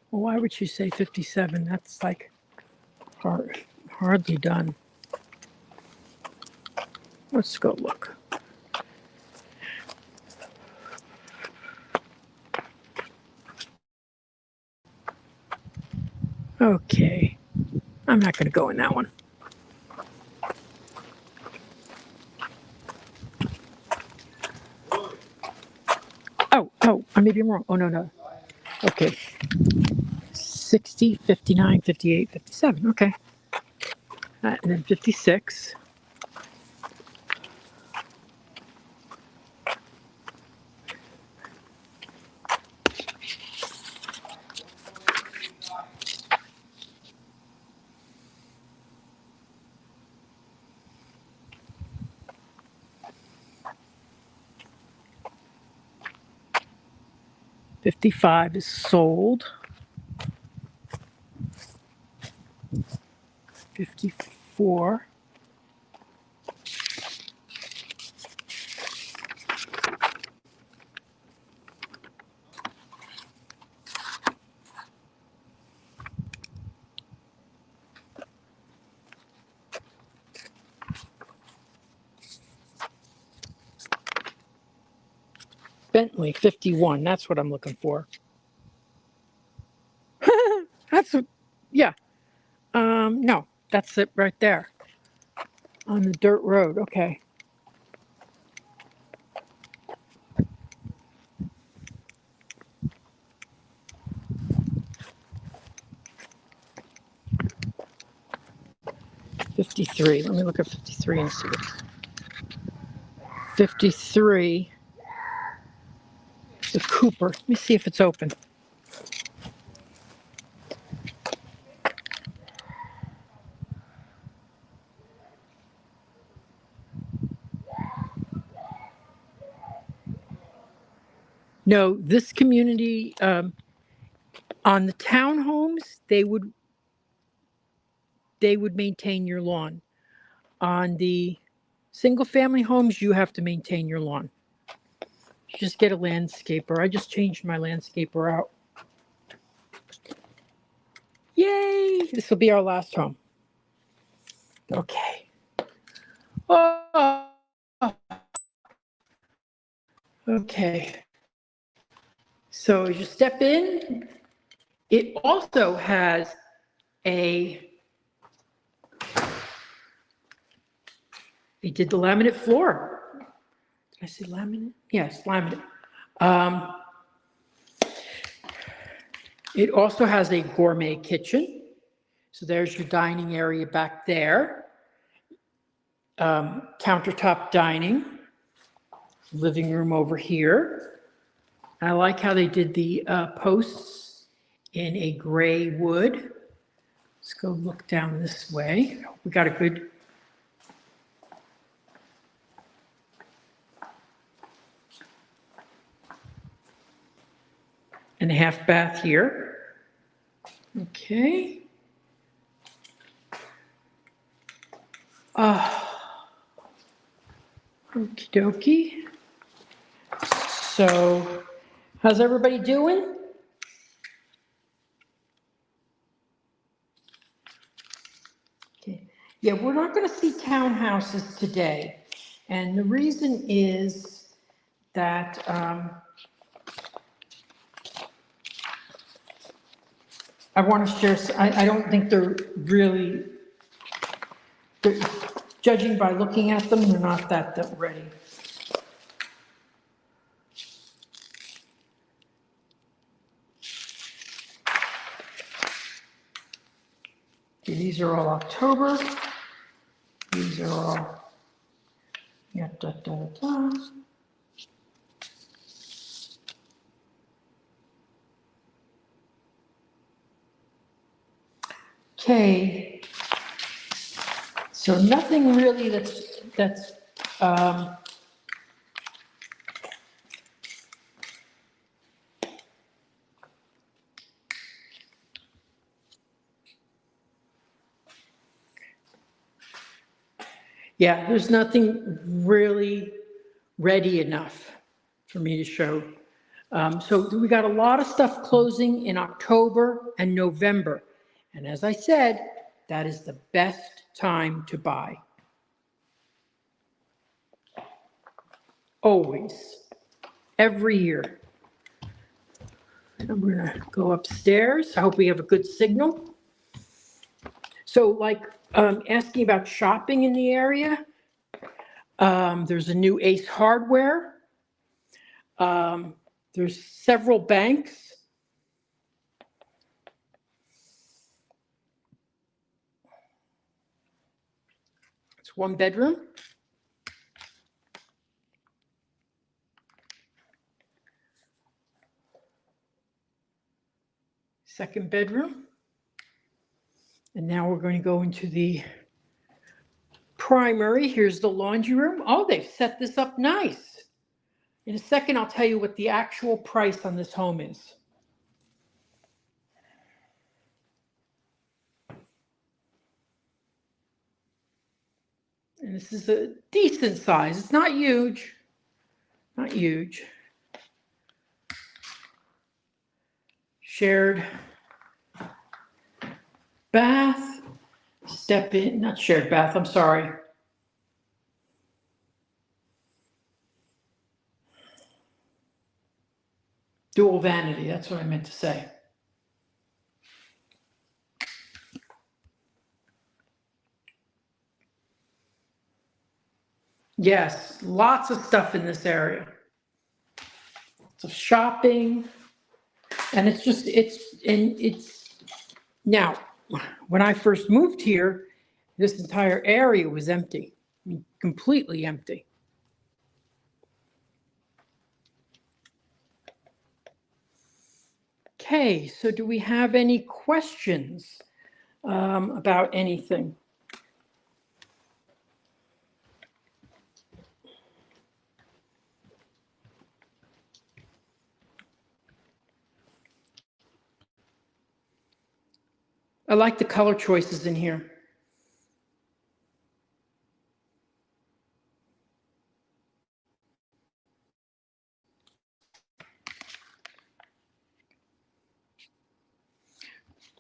Well, why would you say 57? That's like hardly done. Let's go look. Okay. I'm not going to go in that one. Oh, I may be wrong. Oh, no. Okay. 60, 59, 58, 57. Okay. And then 56. $55 is sold. 54. Bentley, 51. That's what I'm looking for. Yeah. No, that's it right there on the dirt road. Okay. $53. Let me look at 53 and see. 53. The Cooper. Let me see if it's open. No, this community, on the townhomes, they would maintain your lawn. On the single family homes, you have to maintain your lawn. You just get a landscaper. I just changed my landscaper out. Yay! This will be our last home. Okay. Oh. Okay. So as you step in, it also has a They did the laminate floor. Did I say laminate? Yes, laminate. It also has a gourmet kitchen. So there's your dining area back there. Countertop dining. Living room over here. I like how they did the posts in a gray wood. Let's go look down this way. We got a good and a half bath here. Okay. Okie dokie. So, how's everybody doing? Okay. Yeah, we're not going to see townhouses today. And the reason is that I want to share, I don't think they're really, judging by looking at them, they're not that ready. Okay, these are all October. These are all, yeah, da, da, da. Okay, so nothing really that's yeah, there's nothing really ready enough for me to show. So we got a lot of stuff closing in October and November. And as I said, that is the best time to buy. Always, every year. And we're gonna go upstairs. I hope we have a good signal. So like asking about shopping in the area, there's a new Ace Hardware. There's several banks. It's one bedroom. Second bedroom. And now we're going to go into the primary. Here's the laundry room. Oh, they've set this up nice. In a second, I'll tell you what the actual price on this home is. And this is a decent size. It's not huge. Not huge. Shared bath. Step in, not shared bath, I'm sorry. Dual vanity, that's what I meant to say. Yes, lots of stuff in this area. Lots of shopping. And it's now, when I first moved here, this entire area was empty, I mean, completely empty. Okay, so do we have any questions about anything? I like the color choices in here.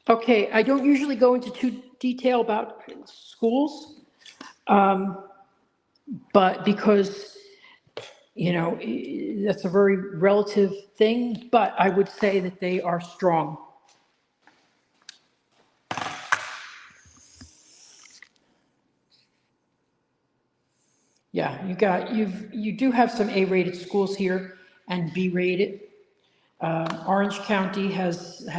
Okay, I don't usually go into too detail about schools, but because, you know, that's a very relative thing, but I would say that they are strong. Yeah, you do have some A-rated schools here and B-rated. Orange County has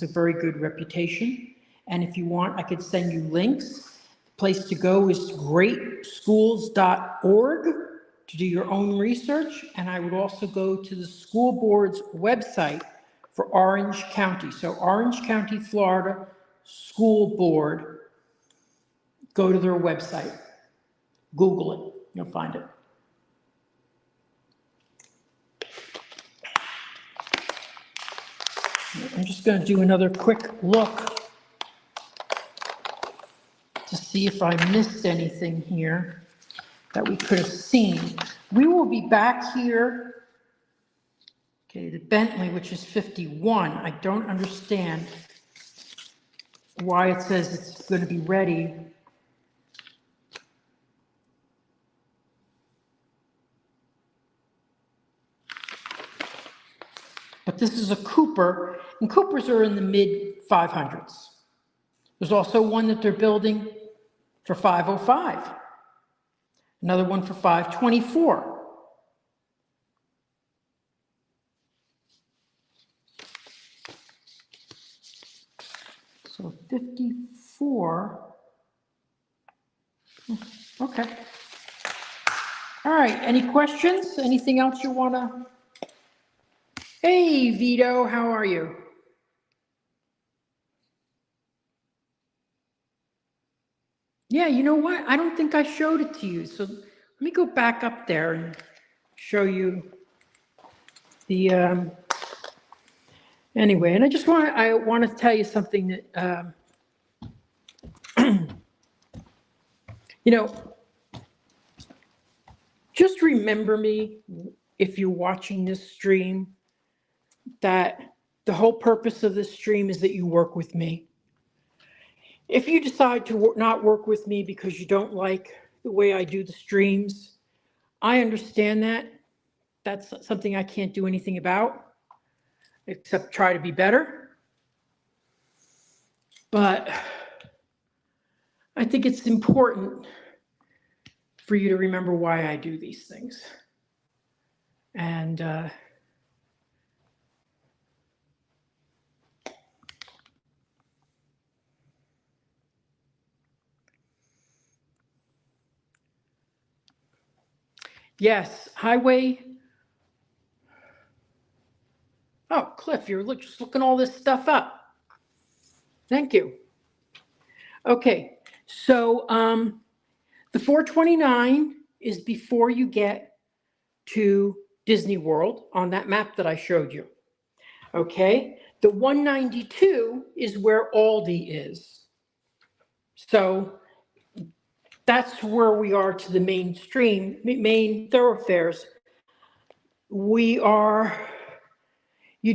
a very good reputation. And if you want, I could send you links. The place to go is greatschools.org to do your own research. And I would also go to the school board's website for Orange County. So Orange County, Florida School Board, go to their website. Google it, you'll find it. I'm just going to do another quick look to see if I missed anything here that we could have seen. We will be back here, okay, the Bentley, which is 51. I don't understand why it says it's going to be ready. But this is a Cooper, and Coopers are in the mid 500s. There's also one that they're building for 505. Another one for 524. So 54. Okay. All right, any questions? Anything else you want to? Hey, Vito, how are you? Yeah, you know what? I don't think I showed it to you. So let me go back up there and show you the, anyway, and I want to tell you something that, you know, just remember me if you're watching this stream, that the whole purpose of this stream is that you work with me. If you decide to not work with me because you don't like the way I do the streams, I understand that. That's something I can't do anything about, except try to be better. But I think it's important for you to remember why I do these things. And yes, highway. Oh, Cliff, you're just looking all this stuff up. Thank you. Okay, so the 429 is before you get to Disney World on that map that I showed you. Okay, the 192 is where Aldi is. So that's where we are to the main thoroughfares. You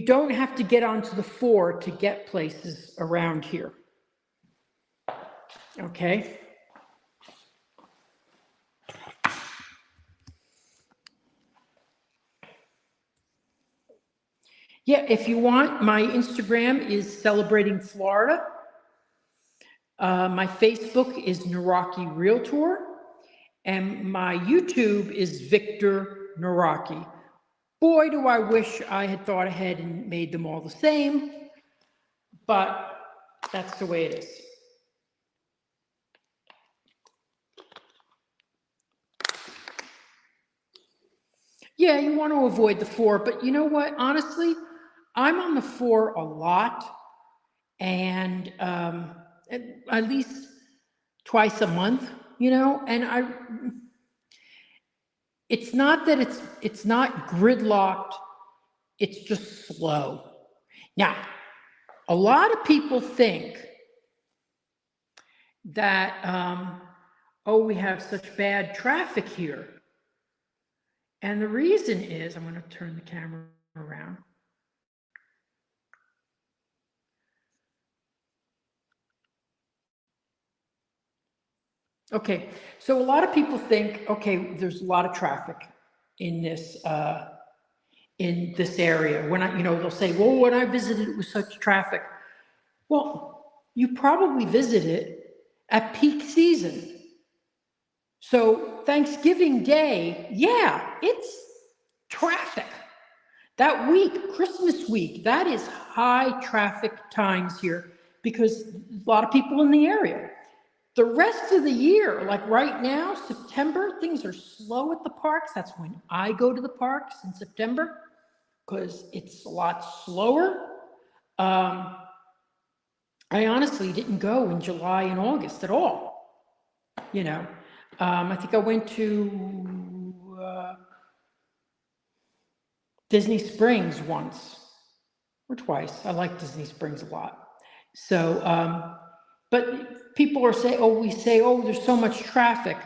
don't have to get onto the 4 to get places around here. Okay. Yeah, if you want, my Instagram is Celebrating Florida. My Facebook is Nawrocki Realtor. And my YouTube is Victor Nawrocki. Boy, do I wish I had thought ahead and made them all the same, but that's the way it is. Yeah, you want to avoid the 4, but you know what? Honestly, I'm on the 4 a lot, and at least twice a month, you know, and it's not that it's not gridlocked, it's just slow. Now, a lot of people think that, oh, we have such bad traffic here. And the reason is, I'm going to turn the camera around. Okay, so a lot of people think, okay, there's a lot of traffic in this area. When they'll say, well, when I visited, it was such traffic. Well, you probably visited at peak season. So Thanksgiving Day, yeah, it's traffic. That week, Christmas week, that is high traffic times here because a lot of people in the area. The rest of the year, like right now, September, things are slow at the parks. That's when I go to the parks in September because it's a lot slower. I honestly didn't go in July and August at all. You know, I think I went to Disney Springs once or twice. I like Disney Springs a lot. So, but people are saying, oh, there's so much traffic.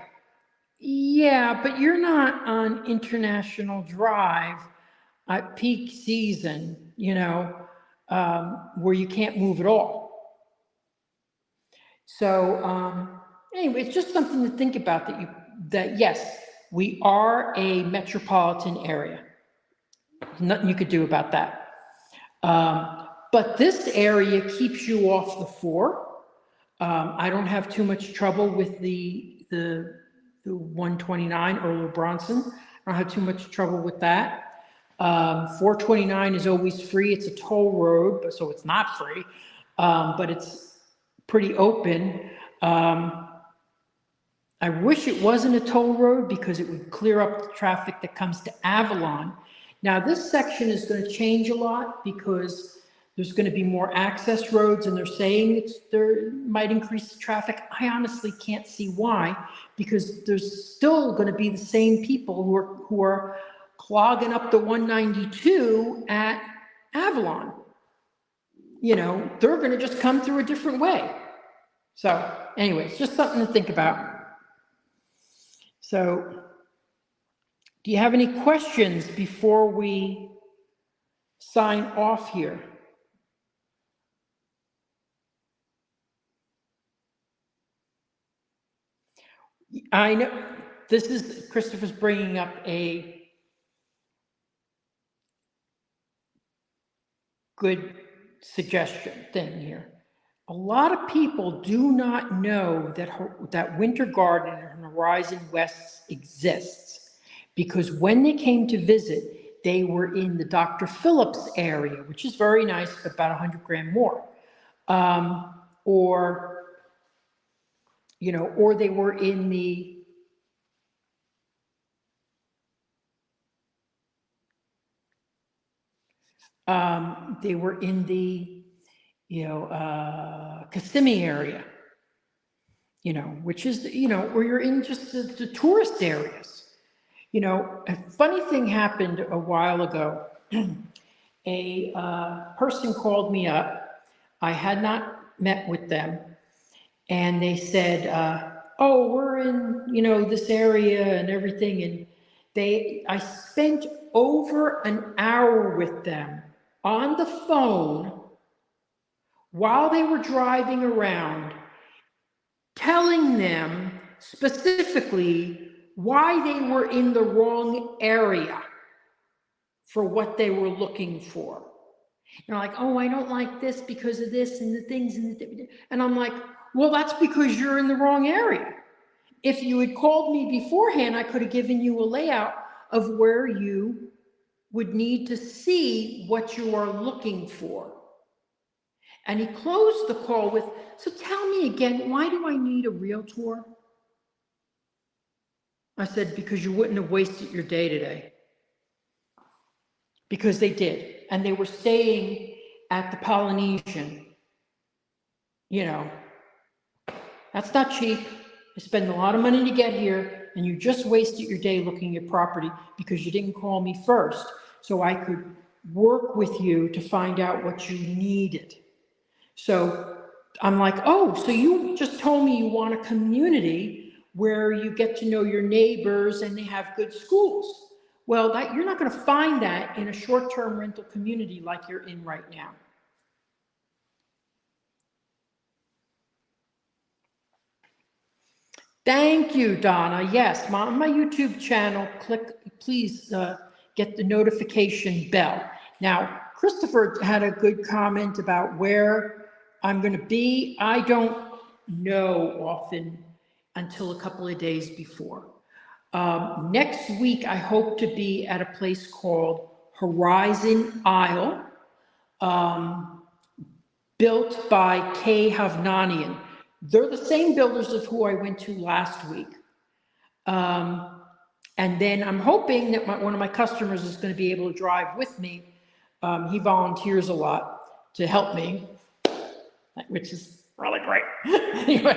Yeah, but you're not on International Drive at peak season, you know, where you can't move at all. So, anyway, it's just something to think about that yes, we are a metropolitan area. Nothing you could do about that. But this area keeps you off the 4. I don't have too much trouble with the 129 or Bronson. I don't have too much trouble with that. 429 is always free. It's a toll road, but so it's not free, but it's pretty open. I wish it wasn't a toll road because it would clear up the traffic that comes to Avalon. Now, this section is going to change a lot because there's going to be more access roads, and they're saying there might increase the traffic. I honestly can't see why, because there's still going to be the same people who are clogging up the 192 at Avalon. You know, they're going to just come through a different way. So anyway, it's just something to think about. So do you have any questions before we sign off here? I know this is, Christopher's bringing up a good suggestion thing here. A lot of people do not know that Winter Garden and Horizon West exists because when they came to visit, they were in the Dr. Phillips area, which is very nice, but about 100 grand more. Or they were in the Kissimmee area, which is, or you're in just the tourist areas. A funny thing happened a while ago. A person called me up. I had not met with them. And they said, we're in, this area and everything. And I spent over an hour with them on the phone while they were driving around, telling them specifically why they were in the wrong area for what they were looking for. Like, I don't like this because of this and the things and I'm like, well, that's because you're in the wrong area. If you had called me beforehand, I could have given you a layout of where you would need to see what you are looking for. And he closed the call with, so tell me again, why do I need a realtor? I said, because you wouldn't have wasted your day today. Because they did. And they were staying at the Polynesian. That's not cheap. You spend a lot of money to get here, and you just wasted your day looking at property because you didn't call me first, so I could work with you to find out what you needed. So I'm like, so you just told me you want a community where you get to know your neighbors and they have good schools. Well, you're not going to find that in a short-term rental community like you're in right now. Thank you, Donna. Yes, on my YouTube channel, please get the notification bell. Now, Christopher had a good comment about where I'm going to be. I don't know often until a couple of days before. Next week, I hope to be at a place called Horizon Isle, built by K. Havnanian. They're the same builders of who I went to last week. And then I'm hoping that one of my customers is going to be able to drive with me. He volunteers a lot to help me, which is really great. Anyway,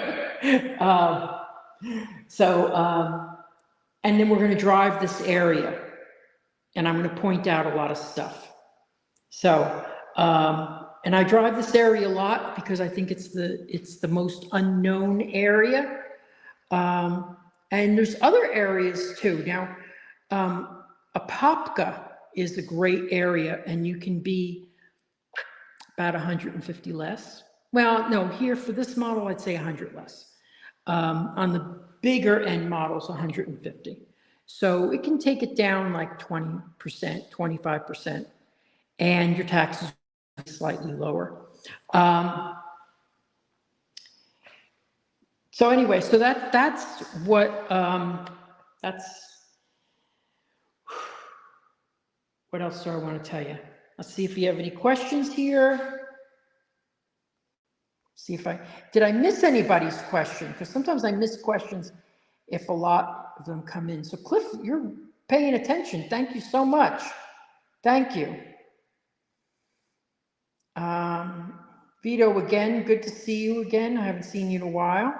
and then we're going to drive this area, and I'm going to point out a lot of stuff. So, and I drive this area a lot because I think it's the most unknown area. And there's other areas too. Now, Apopka is a great area, and you can be about 150 less. Well, no, here for this model, I'd say 100 less. On the bigger end models, 150. So it can take it down like 20%, 25%, and your taxes will be slightly lower. So anyway, so that's what else do I want to tell you? Let's see if you have any questions here. See if did I miss anybody's question? Because sometimes I miss questions if a lot of them come in. So Cliff, you're paying attention. Thank you so much. Thank you. Vito, again, good to see you again. I haven't seen you in a while.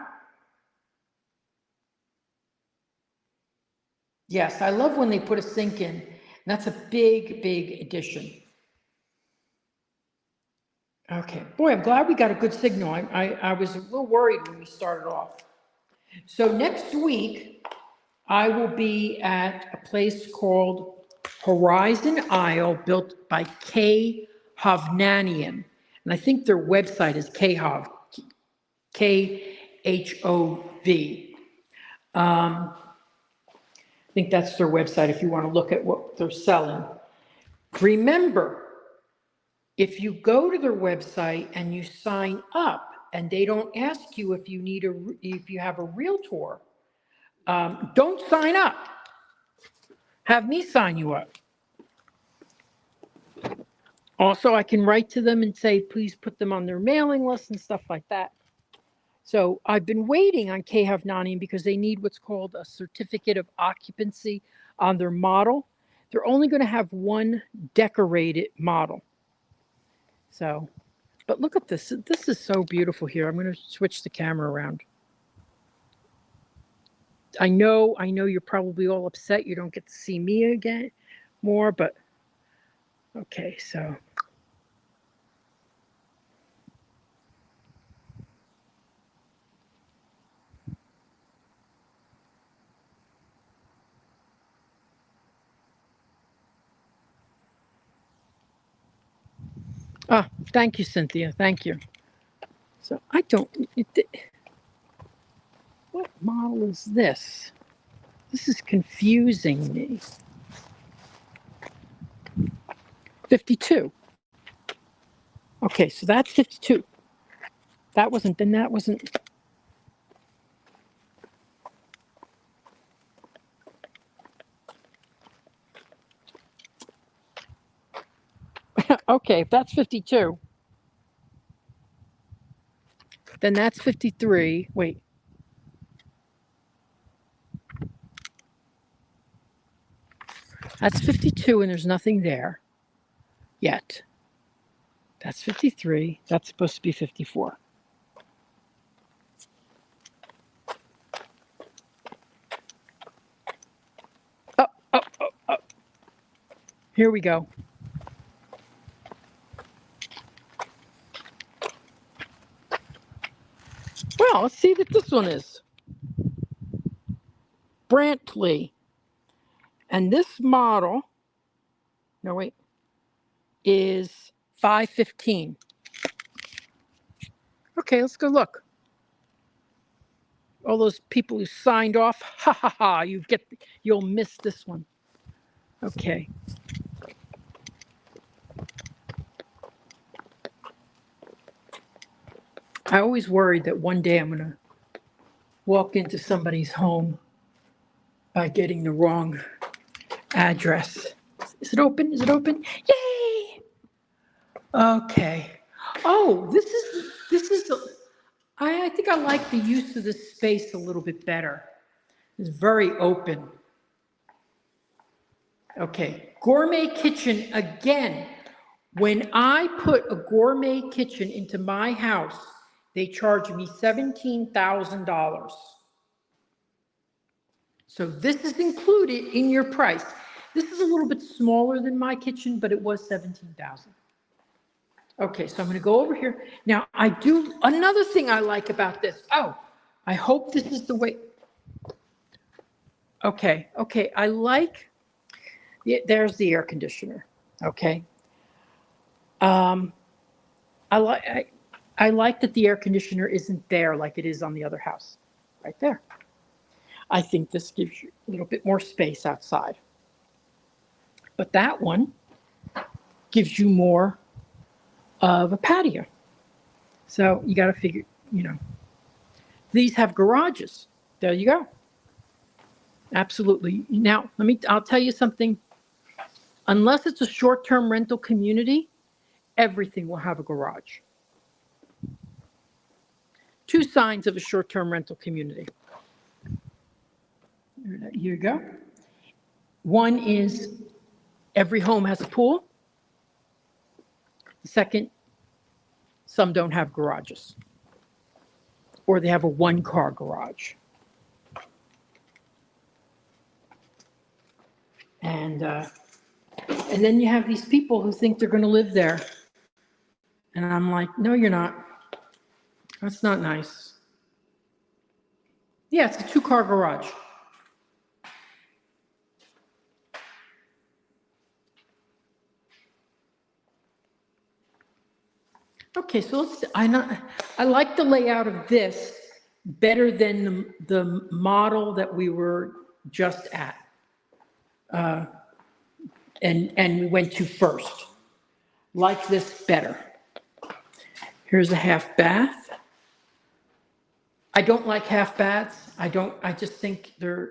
Yes, I love when they put a sink in. That's a big, big addition. Okay, boy, I'm glad we got a good signal. I was a little worried when we started off. So next week, I will be at a place called Horizon Isle, built by K. Havnanian. And I think their website is KHOV, K-H-O-V. I think that's their website if you want to look at what they're selling. Remember, if you go to their website and you sign up and they don't ask you if you have a realtor, don't sign up. Have me sign you up. Also, I can write to them and say, please put them on their mailing list and stuff like that. So I've been waiting on K. Havnanian because they need what's called a certificate of occupancy on their model. They're only going to have one decorated model. So, but look at this. This is so beautiful here. I'm going to switch the camera around. I know you're probably all upset you don't get to see me again more, but okay, so. Ah, thank you, Cynthia. Thank you. So I don't, what model is this? This is confusing me. 52. Okay, so that's 52. That wasn't. Okay, if that's 52, then that's 53. Wait. That's 52 and there's nothing there yet. That's 53. That's supposed to be 54. Oh. Here we go. Well, let's see what this one is. Brantley. And this model, no wait, is 515. Okay, let's go look. All those people who signed off, ha ha ha, you'll miss this one. Okay. I always worried that one day I'm gonna walk into somebody's home by getting the wrong address. Is it open? Is it open? Yay! Okay. Oh, this is, I think I like the use of this space a little bit better. It's very open. Okay, gourmet kitchen again. When I put a gourmet kitchen into my house, they charge me $17,000. So this is included in your price. This is a little bit smaller than my kitchen, but it was $17,000. Okay, so I'm going to go over here. Now, another thing I like about this. Oh, I hope this is the way. Okay, I like, there's the air conditioner. Okay. I like that the air conditioner isn't there like it is on the other house, right there. I think this gives you a little bit more space outside. But that one gives you more of a patio. So you got to figure, these have garages. There you go. Absolutely. Now, I'll tell you something. Unless it's a short-term rental community, everything will have a garage. Two signs of a short-term rental community. Here you go. One is every home has a pool. The second, some don't have garages. Or they have a one-car garage. And then you have these people who think they're going to live there. And I'm like, no, you're not. That's not nice. Yeah, it's a two-car garage. Okay, so I like the layout of this better than the model that we were just at. And we went to first. Like this better. Here's a half bath. I don't like half baths. I just think they're,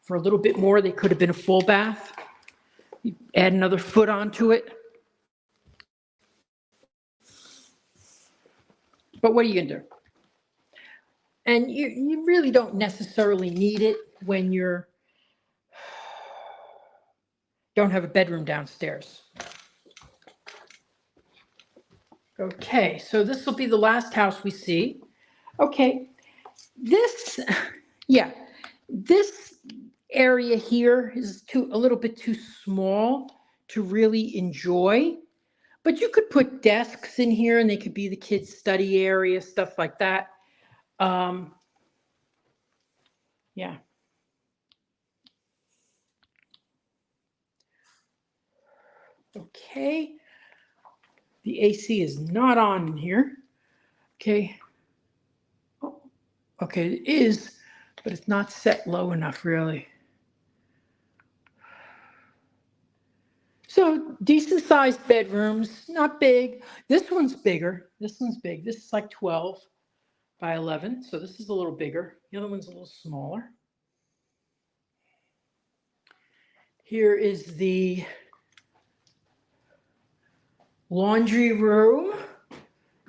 for a little bit more, they could have been a full bath. You add another foot onto it. But what are you gonna do? And you really don't necessarily need it when don't have a bedroom downstairs. Okay, so this will be the last house we see. Okay, this area here is a little bit too small to really enjoy, but you could put desks in here and they could be the kids' study area, stuff like that. Yeah. Okay. The AC is not on in here. Okay. Oh, okay, it is, but it's not set low enough, really. So decent sized bedrooms, not big. This one's bigger. This one's big. This is like 12 by 11. So this is a little bigger. The other one's a little smaller. Here is the laundry room.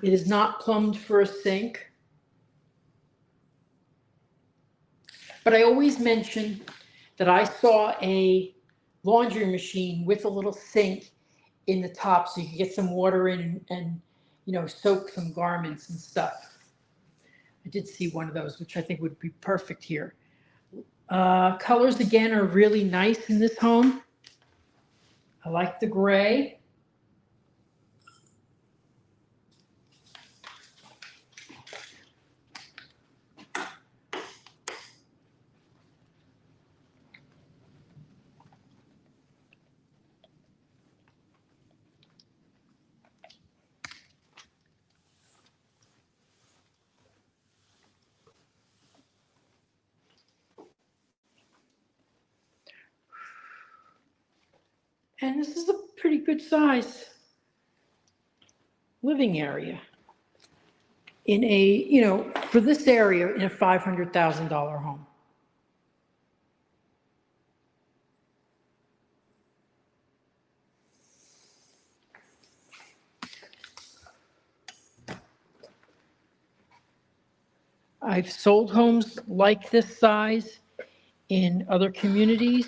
It is not plumbed for a sink. But I always mention that I saw a laundry machine with a little sink in the top so you could get some water in and soak some garments and stuff. I did see one of those, which I think would be perfect here. Colors again are really nice in this home. I like the gray. And this is a pretty good size living area. in a, for this area, in a $500,000 home. I've sold homes like this size in other communities.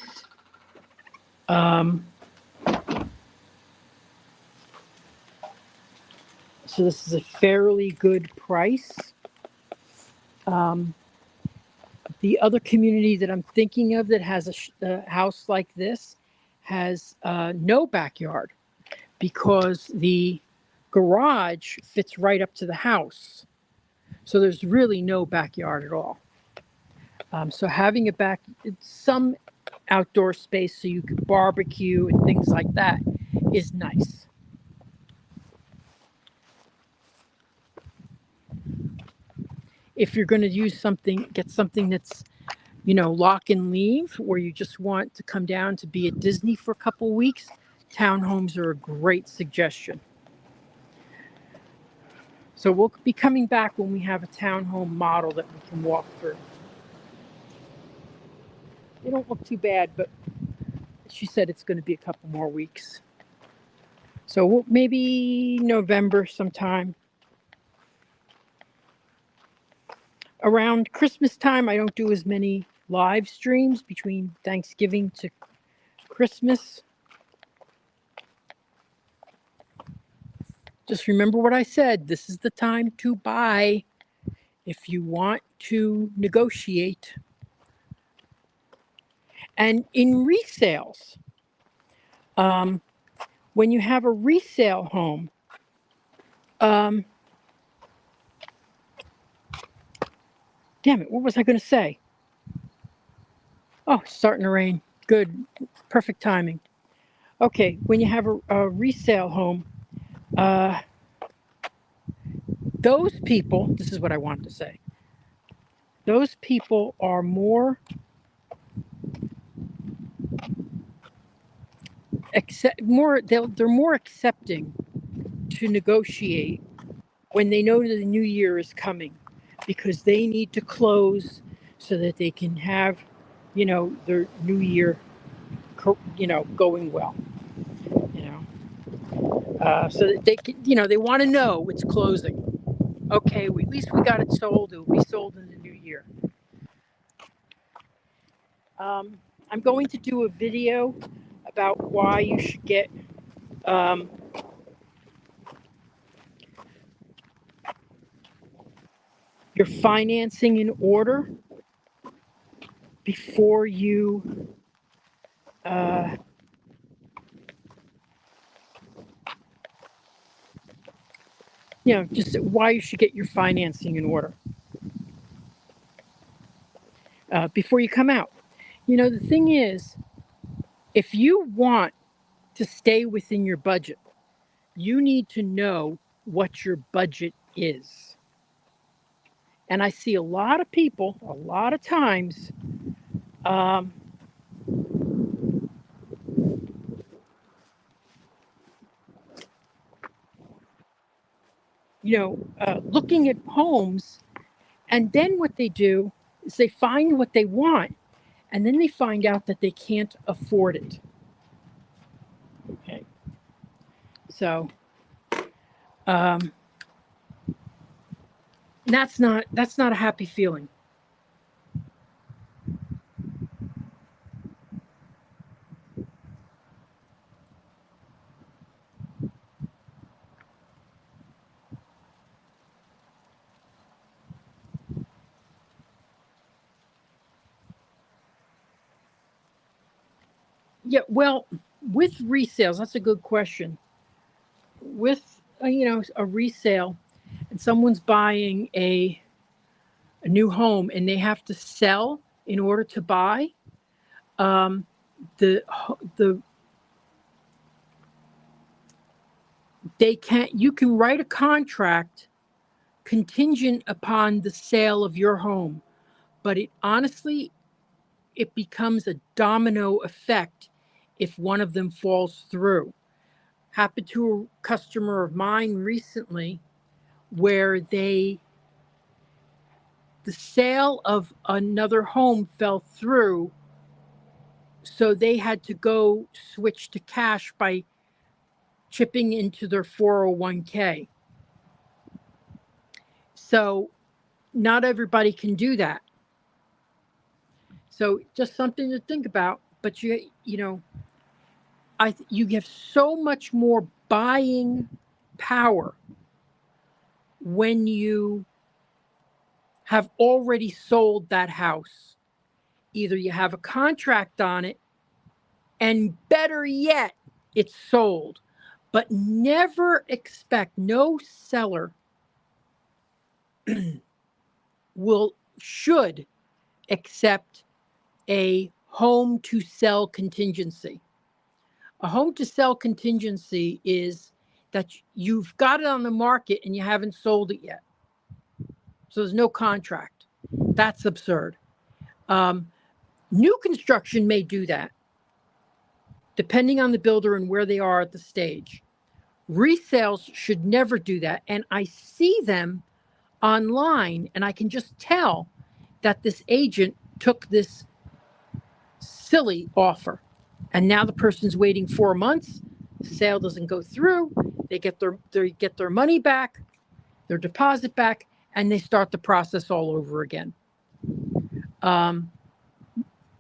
So this is a fairly good price. The other community that I'm thinking of that has a house like this has no backyard because the garage fits right up to the house. So there's really no backyard at all. So having some outdoor space so you can barbecue and things like that is nice. If you're going to get something that's, lock and leave, or you just want to come down to be at Disney for a couple of weeks, townhomes are a great suggestion. So we'll be coming back when we have a townhome model that we can walk through. They don't look too bad, but she said it's going to be a couple more weeks. So maybe November sometime. Around Christmas time, I don't do as many live streams between Thanksgiving to Christmas. Just remember what I said. This is the time to buy if you want to negotiate. And in resales, when you have a resale home, damn it, what was I going to say? Oh, it's starting to rain. Good. Perfect timing. Okay, when you have a resale home, those people, this is what I wanted to say. Those people are they're more accepting to negotiate when they know that the new year is coming, because they need to close so that they can have, their new year, going well, so that they can, they want to know it's closing. Okay, at least we got it sold. It will be sold in the new year. I'm going to do a video about why you should get your financing in order before you just why you should get your financing in order before you come out. The thing is, if you want to stay within your budget, you need to know what your budget is. And I see a lot of people, a lot of times, looking at homes, and then what they do is they find what they want, and then they find out that they can't afford it. Okay. So, that's not a happy feeling. Yeah, well, with resales, that's a good question. With a resale, and someone's buying a new home and they have to sell in order to buy, you can write a contract contingent upon the sale of your home, but it becomes a domino effect if one of them falls through. Happened to a customer of mine recently where they the sale of another home fell through, so they had to go switch to cash by chipping into their 401k. So not everybody can do that. So just something to think about. But you know, you have so much more buying power when you have already sold that house. Either you have a contract on it, and better yet, it's sold. But never expect, no seller should accept a home to sell contingency. A home to sell contingency is that you've got it on the market and you haven't sold it yet. So there's no contract. That's absurd. New construction may do that, depending on the builder and where they are at the stage. Resales should never do that. And I see them online, and I can just tell that this agent took this silly offer. And now the person's waiting 4 months. The sale doesn't go through. They get their money back, their deposit back, and they start the process all over again.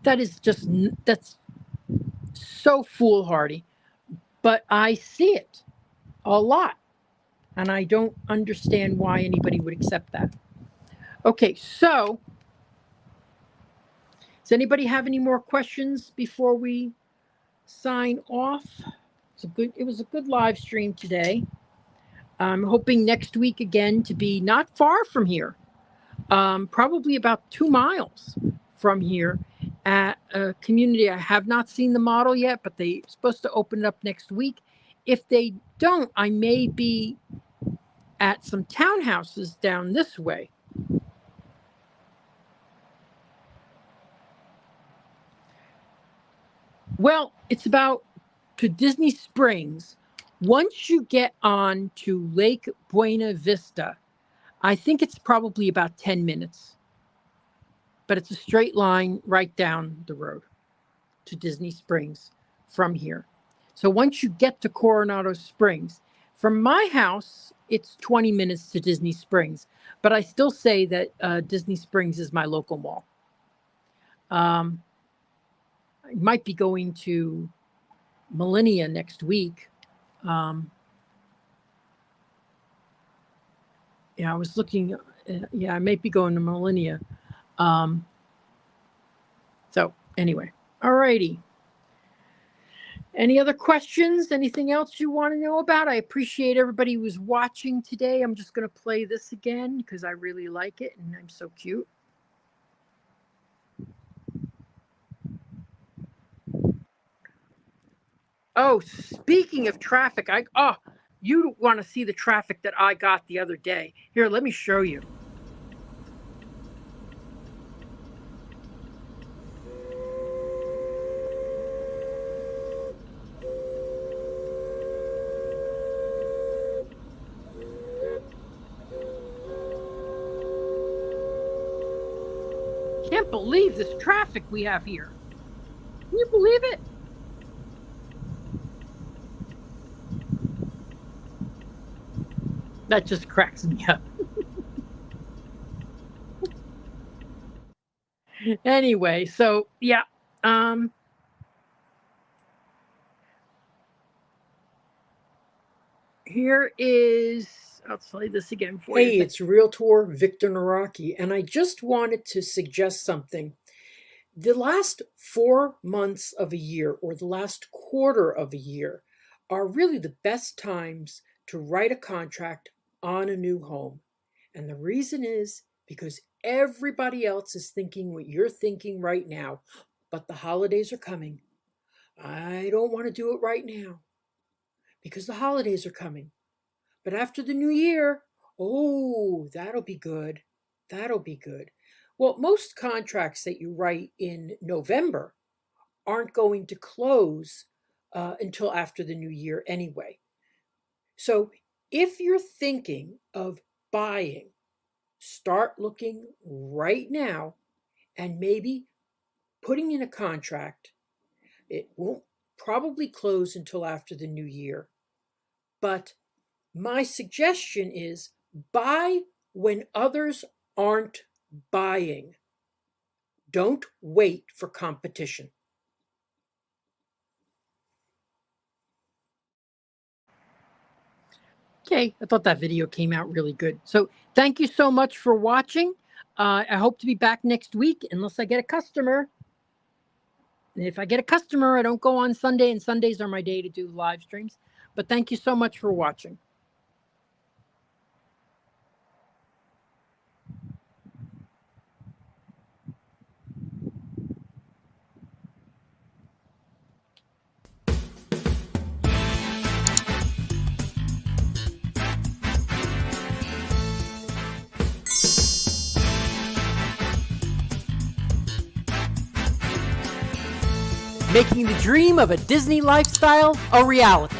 That's so foolhardy. But I see it a lot, and I don't understand why anybody would accept that. Okay, so does anybody have any more questions before we sign off? It was a good live stream today. I'm hoping next week again to be not far from here, probably about 2 miles from here, at a community. I have not seen the model yet, but they're supposed to open it up next week. If they don't, I may be at some townhouses down this way. Well, it's about to Disney Springs. Once you get on to Lake Buena Vista, I think it's probably about 10 minutes. But it's a straight line right down the road to Disney Springs from here. So once you get to Coronado Springs, from my house, it's 20 minutes to Disney Springs. But I still say that Disney Springs is my local mall. I might be going to Millennia next week. I was looking. I might be going to Millennia. So anyway, all righty. Any other questions? Anything else you want to know about? I appreciate everybody who was watching today. I'm just going to play this again because I really like it and I'm so cute. Oh, speaking of traffic, you want to see the traffic that I got the other day. Here, let me show you. Can't believe this traffic we have here. Can you believe it? That just cracks me up. Anyway, so yeah. Here is, I'll play this again for you. Hey, it's Realtor victornawrocki, and I just wanted to suggest something. The last 4 months of a year, or the last quarter of a year, are really the best times to write a contract on a new home. And the reason is because everybody else is thinking what you're thinking right now, but the holidays are coming. I don't want to do it right now because the holidays are coming. But after the new year, oh, that'll be good. That'll be good. Well, most contracts that you write in November aren't going to close until after the new year anyway. So if you're thinking of buying, start looking right now and maybe putting in a contract. It won't probably close until after the new year. But my suggestion is buy when others aren't buying. Don't wait for competition. Okay, I thought that video came out really good. So thank you so much for watching. I hope to be back next week unless I get a customer. And if I get a customer, I don't go on Sunday, and Sundays are my day to do live streams. But thank you so much for watching. Making the dream of a Disney lifestyle a reality.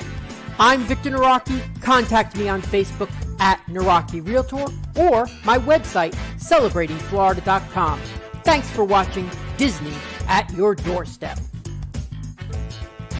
I'm Victor Nawrocki. Contact me on Facebook at Nawrocki Realtor or my website, celebratingflorida.com. Thanks for watching Disney at your doorstep.